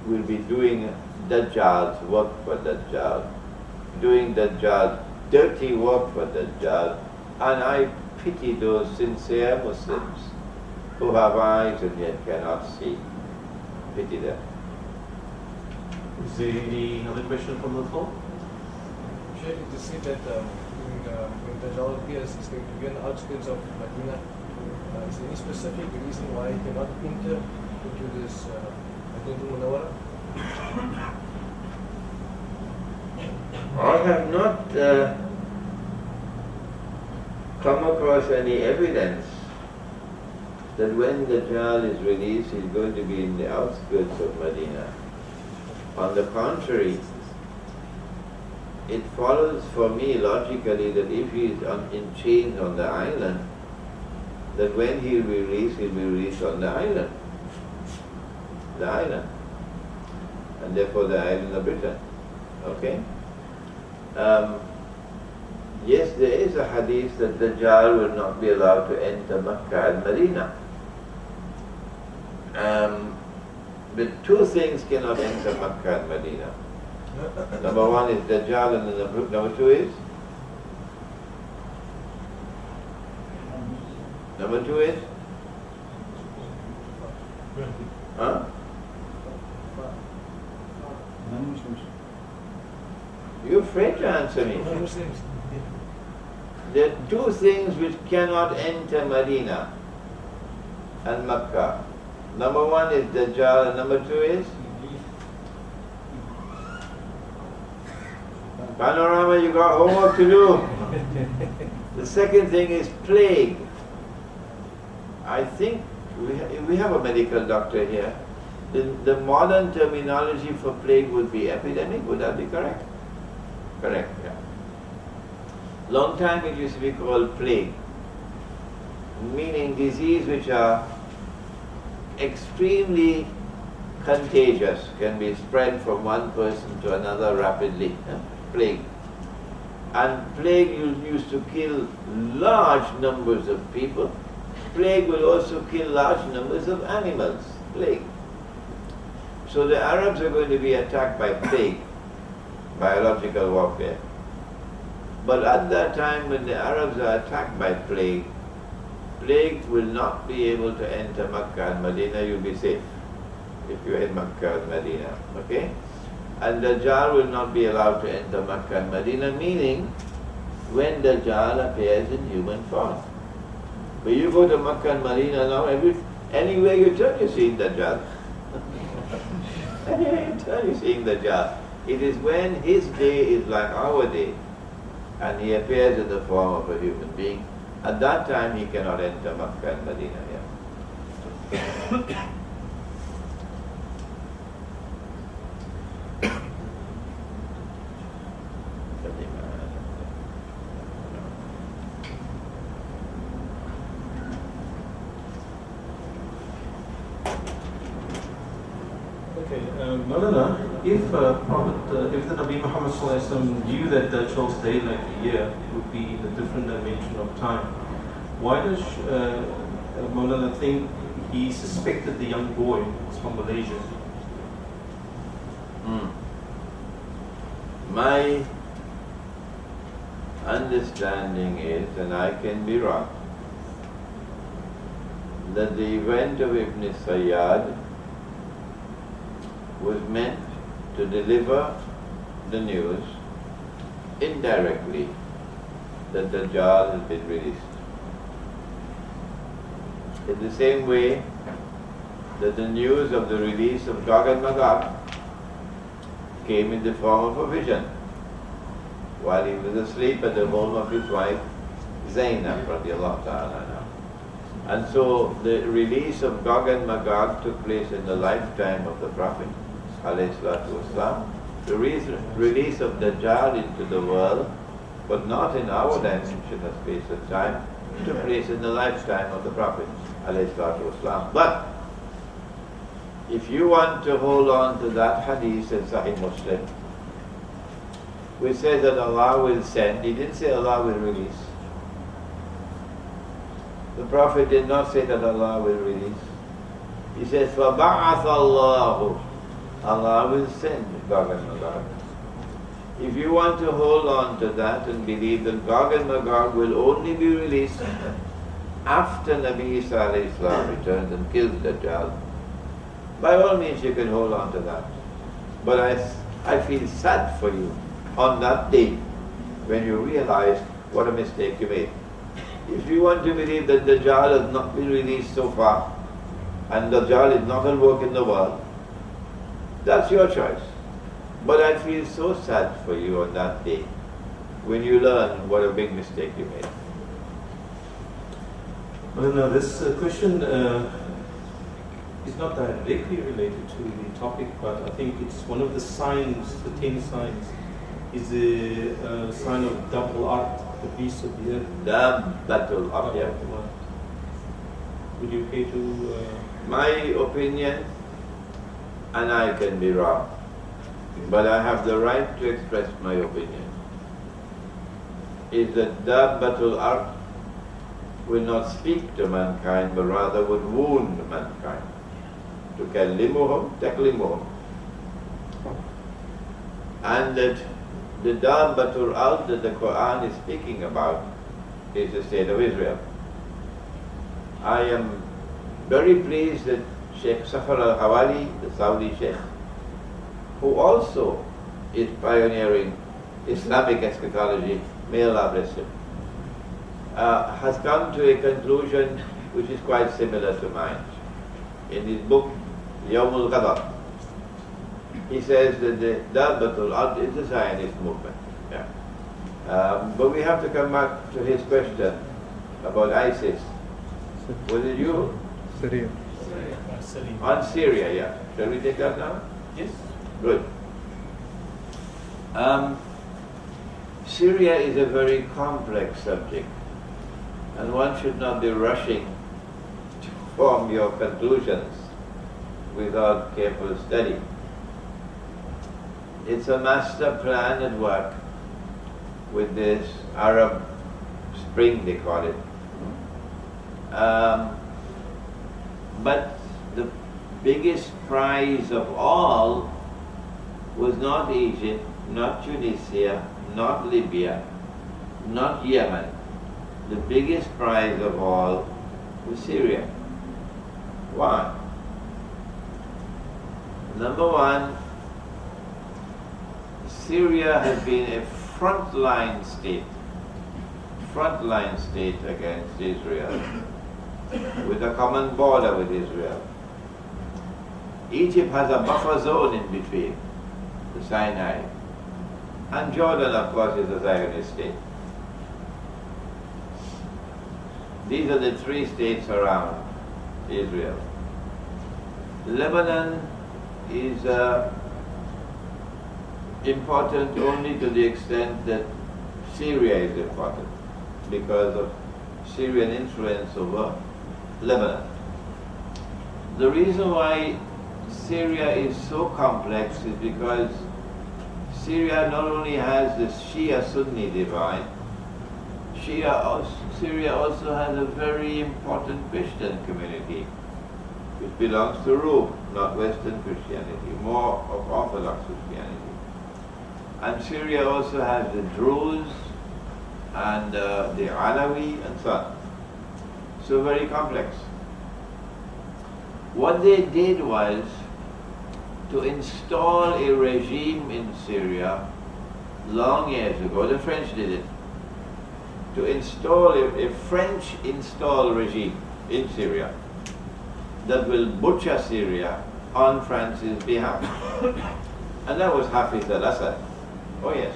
will be doing Dajjal's work for Dajjal, doing Dajjal's dirty work for Dajjal, and I pity those sincere Muslims who have eyes and yet cannot see. Pity them. Is there any other question from the floor? Sheikh, to see that when Dajjal appears, he's going to be on the outskirts of Medina. Is there any specific reason why he cannot enter into this Medina Munawwara? I have not come across any evidence that when Dajjal is released, he's going to be in the outskirts of Medina. On the contrary, it follows for me logically that if he is in chains on the island, that when he will be released on the island. The island. And therefore the island of Britain. Okay? Yes, there is a hadith that Dajjal will not be allowed to enter Makkah and Medina. But two things cannot enter Makkah and Medina. Number one is Dajjal, and number two is? Number two is? Huh? You're afraid to answer me. There are two things which cannot enter Medina and Makkah. Number one is Dajjal, and number two is? Panorama, you got homework to do. The second thing is plague. I think we have a medical doctor here. The modern terminology for plague would be epidemic. Would that be correct? Correct, yeah. Long time it used to be called plague, meaning disease which are extremely contagious, can be spread from one person to another rapidly. Plague. And plague used to kill large numbers of people. Plague will also kill large numbers of animals. Plague. So the Arabs are going to be attacked by plague, biological warfare. But at that time when the Arabs are attacked by plague, plague will not be able to enter Makkah and Medina. You'll be safe if you're in Makkah and Medina. Okay? And Dajjal will not be allowed to enter Makkah and Medina, meaning when Dajjal appears in human form. But you go to Makkah and Medina now, anywhere you turn you're seeing Dajjal. Anywhere you turn you're seeing Dajjal. It is when his day is like our day and he appears in the form of a human being. At that time he cannot enter Makkah and Medina. Yeah. Maulana, if if the Nabi Muhammad Sallallahu Alaihi Wasallam knew that Dajjal's day, like a year, would be in a different dimension of time, why does Maulana think he suspected the young boy was from Malaysia? My understanding is, and I can be wrong, that the event of Ibn Sayyad was meant to deliver the news indirectly that Dajjal has been released. In the same way that the news of the release of Gog and Magog came in the form of a vision while he was asleep at the home of his wife Zainab radiallahu ta'ala anha. And so the release of Gog and Magog took place in the lifetime of the Prophet alayhi salatu wasalam. The release of Dajjal into the world, but not in our dimension of space and time, took place in the lifetime of the Prophet alayhi salatu wasalam. But if you want to hold on to that hadith in Sahih Muslim, which says that Allah will send, he didn't say Allah will release. The Prophet did not say that Allah will release. He says, فَبَعَثَ اللَّهُ, Allah will send Gog and Magog. If you want to hold on to that and believe that Gog and Magog will only be released after Nabi Isa alayhi salam returns and kills Dajjal, by all means you can hold on to that. But I feel sad for you on that day when you realize what a mistake you made. If you want to believe that Dajjal has not been released so far and Dajjal is not at work in the world, that's your choice. But I feel so sad for you on that day when you learn what a big mistake you made. Well, now this question is not directly related to the topic, but I think it's one of the signs, the 10 signs, is the sign of double art, the beast of the earth. Dabbatul Ard. Would you care to... My opinion, and I can be wrong, but I have the right to express my opinion, is that Dabbatul Ard will not speak to mankind, but rather would wound mankind. Tukallimuhum, taklimuhum. And that the Dabbatul Ard that the Quran is speaking about is the state of Israel. I am very pleased that Sheikh Safar al-Hawali, the Saudi Sheikh, who also is pioneering Islamic eschatology, may Allah bless him, has come to a conclusion which is quite similar to mine. In his book, Yawmul Qadar, he says that the Dabbatul Ard is the Zionist movement. Yeah. But we have to come back to his question about ISIS. Was it you? Syria. On Syria, yeah. Shall we take that now? Yes. Good. Syria is a very complex subject, and one should not be rushing to form your conclusions without careful study. It's a master plan at work with this Arab Spring, they call it. But the biggest prize of all was not Egypt, not Tunisia, not Libya, not Yemen. The biggest prize of all was Syria. Why? Number one, Syria has been a frontline state against Israel, with a common border with Israel. Egypt has a buffer zone in between the Sinai, and Jordan, of course, is a Zionist state. These are the three states around Israel. Lebanon is important only to the extent that Syria is important because of Syrian influence over Lebanon. The reason why Syria is so complex is because Syria not only has the Shia-Sunni divide, Syria also has a very important Christian community which belongs to Rome, not Western Christianity, more of Orthodox Christianity. And Syria also has the Druze and the Alawi and so on. So very complex. What they did was to install a regime in Syria long years ago. The French did it. To install a French installed regime in Syria that will butcher Syria on France's behalf. And that was Hafiz al-Assad. Oh yes.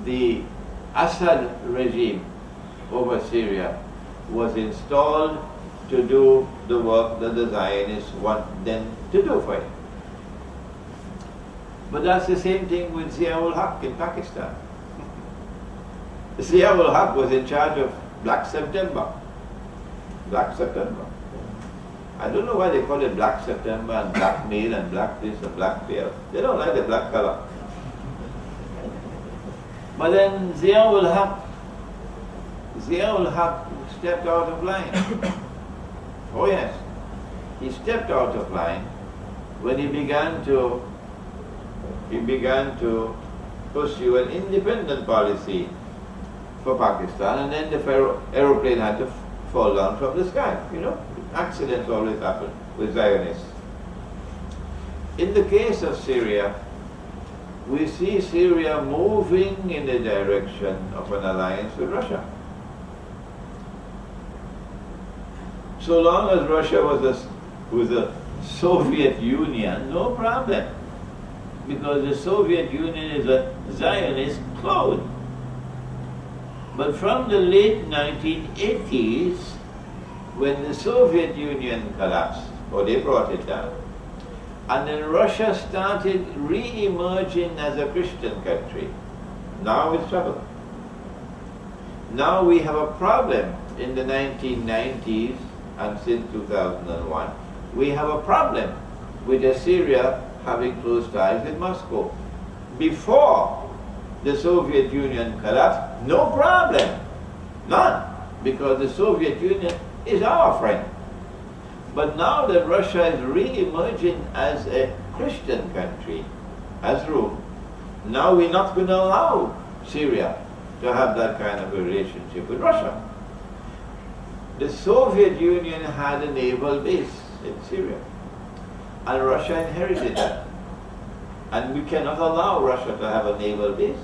The Assad regime over Syria was installed to do the work that the Zionists want them to do for it. But that's the same thing with Zia-ul-Haq in Pakistan. Zia-ul-Haq was in charge of Black September. Black September. I don't know why they call it Black September and blackmail and black this and black there. They don't like the black color. But then Zia-ul-Haq stepped out of line. Oh yes, he stepped out of line when he began to pursue an independent policy for Pakistan, and then the aeroplane had to fall down from the sky. You know, accidents always happen with Zionists. In the case of Syria, we see Syria moving in the direction of an alliance with Russia. So long as Russia was a Soviet Union, no problem. Because the Soviet Union is a Zionist clone. But from the late 1980s, when the Soviet Union collapsed, or they brought it down, and then Russia started re-emerging as a Christian country, now it's trouble. Now we have a problem in the 1990s and since 2001. We have a problem with Syria having close ties with Moscow. Before the Soviet Union collapsed, no problem, none, because the Soviet Union is our friend. But now that Russia is re-emerging as a Christian country, as Rome, now we're not going to allow Syria to have that kind of a relationship with Russia. The Soviet Union had a naval base in Syria, and Russia inherited that. And we cannot allow Russia to have a naval base.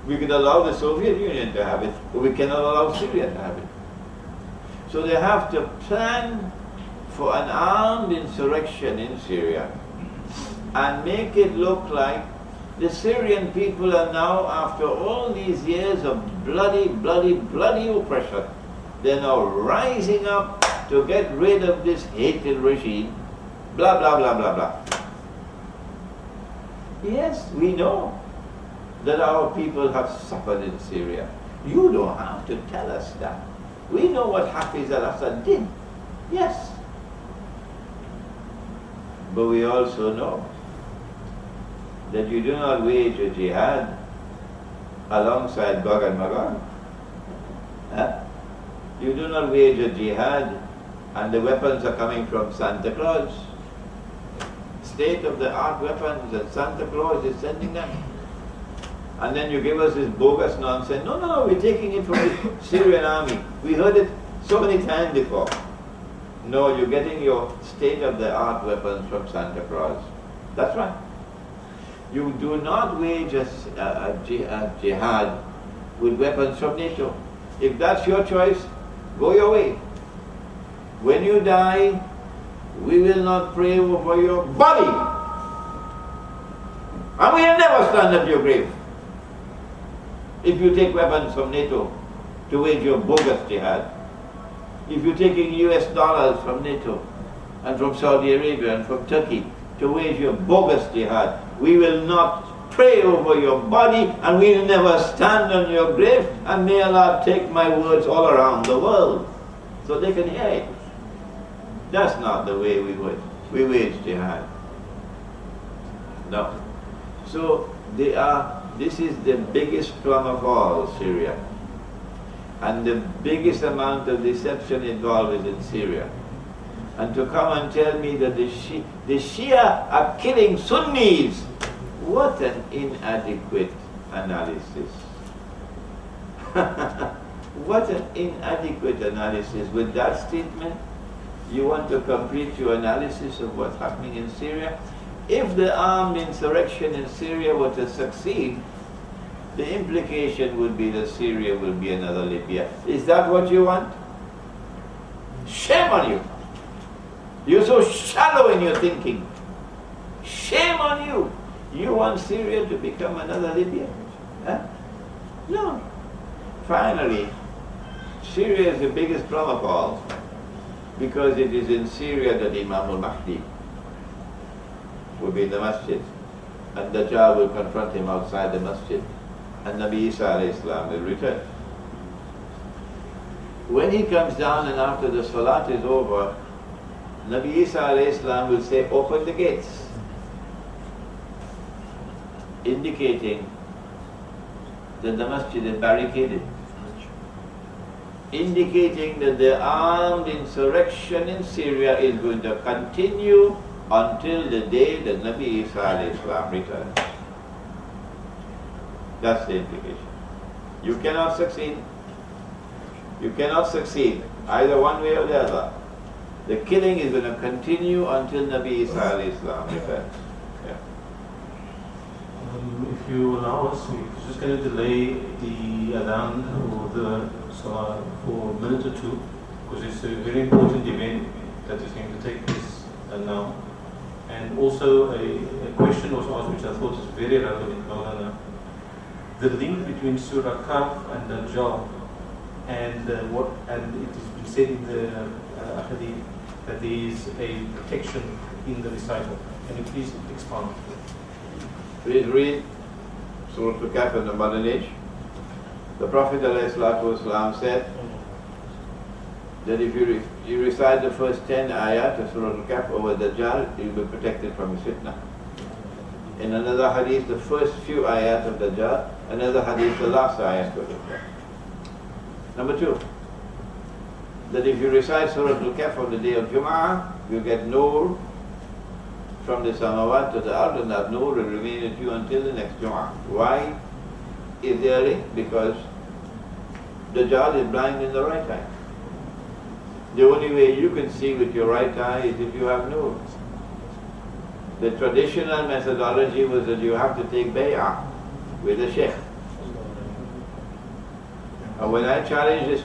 We can allow the Soviet Union to have it, but we cannot allow Syria to have it. So they have to plan for an armed insurrection in Syria and make it look like the Syrian people are now, after all these years of bloody oppression, they're now rising up to get rid of this hated regime, blah, blah, blah, blah, blah. Yes, we know that our people have suffered in Syria. You don't have to tell us that. We know what Hafiz al-Assad did. Yes. But we also know that you do not wage a jihad alongside Gog and Magog. Huh? You do not wage a jihad and the weapons are coming from Santa Claus. State-of-the-art weapons that Santa Claus is sending them. And then you give us this bogus nonsense. No, we're taking it from the Syrian army. We heard it so many times before. No, you're getting your state-of-the-art weapons from Santa Claus. That's right. You do not wage a jihad with weapons from NATO. If that's your choice, go your way. When you die, we will not pray over your body. And we will never stand at your grave. If you take weapons from NATO to wage your bogus jihad, if you're taking US dollars from NATO and from Saudi Arabia and from Turkey to wage your bogus jihad, we will not pray over your body and we will never stand on your grave, and may Allah take my words all around the world so they can hear it. That's not the way we wage jihad. No. So this is the biggest slum of all, Syria. And the biggest amount of deception involved is in Syria. And to come and tell me that the Shia are killing Sunnis, what an inadequate analysis. What an inadequate analysis. With that statement, you want to complete your analysis of what's happening in Syria? If the armed insurrection in Syria were to succeed, the implication would be that Syria will be another Libya. Is that what you want? Shame on you! You're so shallow in your thinking. Shame on you. You want Syria to become another Libya? Huh? No. Finally, Syria is the biggest problem of all because it is in Syria that Imam al-Mahdi will be in the masjid and Dajjal will confront him outside the masjid and Nabi Isa alayhi salam will return. When he comes down and after the salat is over, Nabi Isa alayhi salam will say, open the gates, indicating that the masjid is barricaded, indicating that the armed insurrection in Syria is going to continue until the day that Nabi Isa alayhi salam returns. That's the implication. You cannot succeed. You cannot succeed either one way or the other. The killing is going to continue until Nabi Isa alayhi salam returns. Yeah. If you allow us, we're just going to delay the adhan or the salah for a minute or two, because it's a very important event that is going to take place now. And also a question was asked which I thought is very relevant, Maulana. The link between Surah Kahf and Dajjal, and it has been said in the hadith that there is a protection in the recital. Can you please expand? Please read Surah Al-Kahf in the modern age. The Prophet ﷺ said that if you recite the first 10 ayat of Surah Al-Kahf over Dajjal, you will be protected from his fitna. In another hadith, the first few ayat of Dajjal, another hadith, the last ayat of Dajjal. Number 2, that if you recite Surah Al-Kahf on the day of Jum'ah, you get nur from the samawat to the earth, and that nur will remain with you until the next Jum'ah. Why is there a link? Because Dajjal is blind in the right eye. The only way you can see with your right eye is if you have nur. The traditional methodology was that you have to take bay'ah with a sheikh. And when I challenged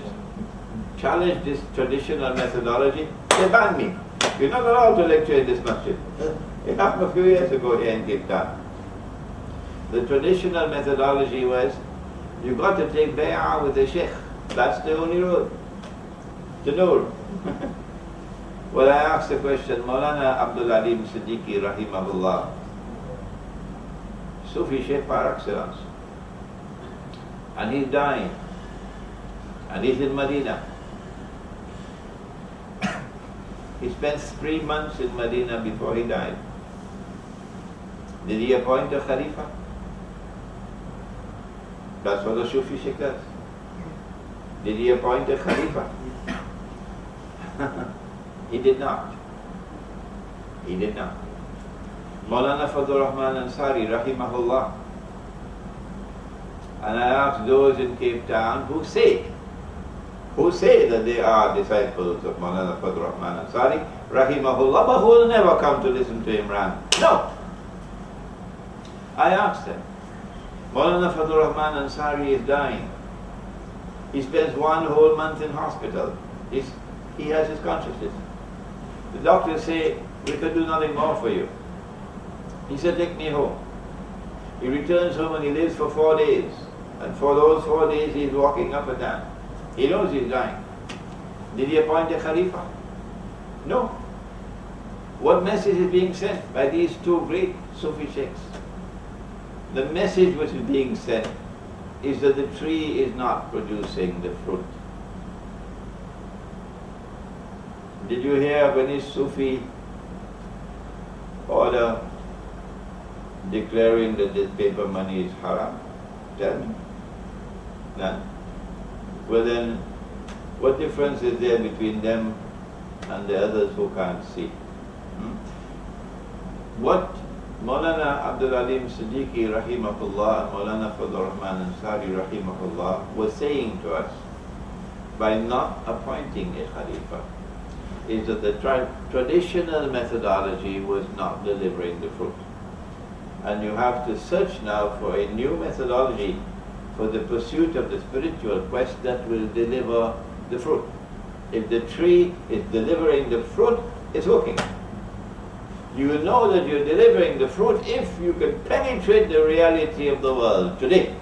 this traditional methodology, they banned me. You're not allowed to lecture in this masjid. It happened a few years ago here in Cape Town. The traditional methodology was, you got to take bay'ah with the sheikh. That's the only road to nur. Well, I asked the question, Maulana Abdul Alim Siddiqui rahimahullah, Sufi sheikh par excellence, and he's dying, and he's in Medina. He spent 3 months in Medina before he died. Did he appoint a Khalifa? That's what a Sufi sheikh does. Did he appoint a Khalifa? He did not. He did not. Maulana Fadlur Rahman Ansari rahimahullah. And I asked those in Cape Town who say that they are disciples of Maulana Fadlur Rahman Ansari rahimahullah, but who will never come to listen to Imran. No. I asked them. Maulana Fadlur Rahman Ansari is dying. He spends 1 whole month in hospital. He has his consciousness. The doctors say, we can do nothing more for you. He said, take me home. He returns home and he lives for 4 days. And for those 4 days he's walking up and down. He knows he's dying. Did he appoint a Khalifa? No. What message is being sent by these 2 great Sufi sheikhs? The message which is being sent is that the tree is not producing the fruit. Did you hear of any Sufi order declaring that this paper money is haram? Tell me. None. Well then, what difference is there between them and the others who can't see? What Maulana Abdul Alim Siddiqui rahimahullah and Maulana Fadlur Rahman Ansari rahimahullah was saying to us, by not appointing a Khalifa, is that the traditional methodology was not delivering the fruit. And you have to search now for a new methodology for the pursuit of the spiritual quest that will deliver the fruit. If the tree is delivering the fruit, it's working. You know that you're delivering the fruit if you can penetrate the reality of the world today.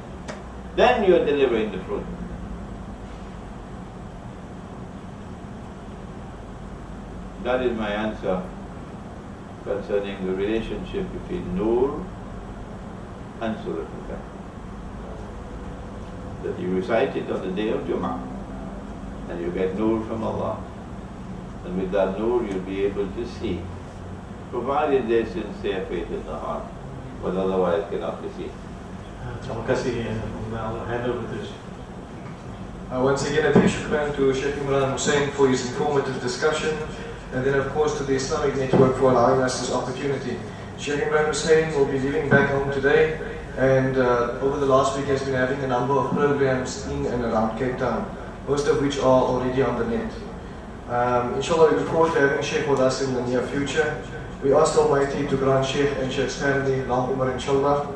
Then you're delivering the fruit. That is my answer concerning the relationship between Nur and Surah Al-Kahf. That you recite it on the day of Jummah and you get Nur from Allah. And with that Nur you'll be able to see, provided there's sincere faith in the heart, but otherwise cannot be seen. Terima kasih Allah hand over to Once again, a big shukran to Sheikh Imran Hosein for his informative discussion, and then of course to the Islamic Network for allowing us this opportunity. Sheikh Imran Hosein will be leaving back home today, and over the last week has been having a number of programs in and around Cape Town, most of which are already on the net. Inshallah, we look forward to having Sheikh with us in the near future. We ask Almighty to grant Sheikh and Sheikh's family long umrah, inshallah,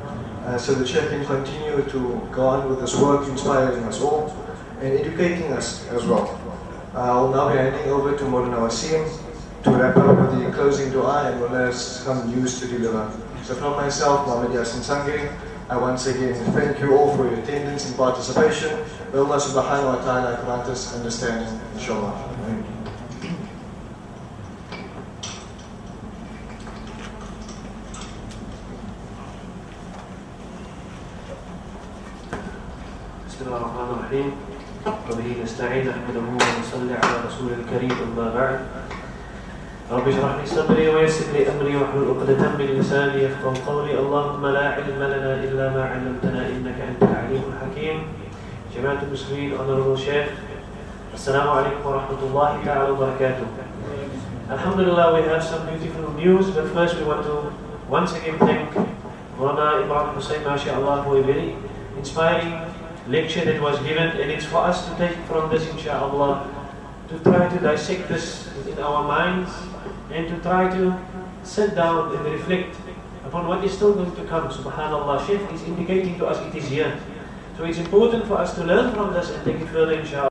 so that Sheikh can continue to go on with this work, inspiring us all and educating us as well. I'll now be handing over to Maulana Wasim to wrap up with the closing dua and Maulana has some news to deliver. So from myself, Muhammad Yasin Sangiri, I once again thank you all for your attendance and participation. May Allah subhanahu wa ta'ala grant us understanding, inshallah. Amen. بسم الله الرحمن الرحيم وبه نستعين نحمده ونصلي على رسول الكريم أما بعد رب اشرح لي صدري ويسر لي أمري واحلل عقدة من لساني يفقهوا قولي اللهم لا علم لنا إلا ما علمتنا إنك أنت العليم الحكيم. جماعة المسلمين, honorable Sheikh, Assalamu alaikum wa rahmatullahi ta'ala wa barakatuh. Alhamdulillah, we have some beautiful news, but first we want to once again thank Maulana Imran Hosein, mashallah, for a very inspiring lecture that was given, and it's for us to take from this, inshallah, to try to dissect this in our minds and to try to sit down and reflect upon what is still going to come. Subhanallah, Shaykh is indicating to us it is here. So it's important for us to learn from this and take it further, inshallah.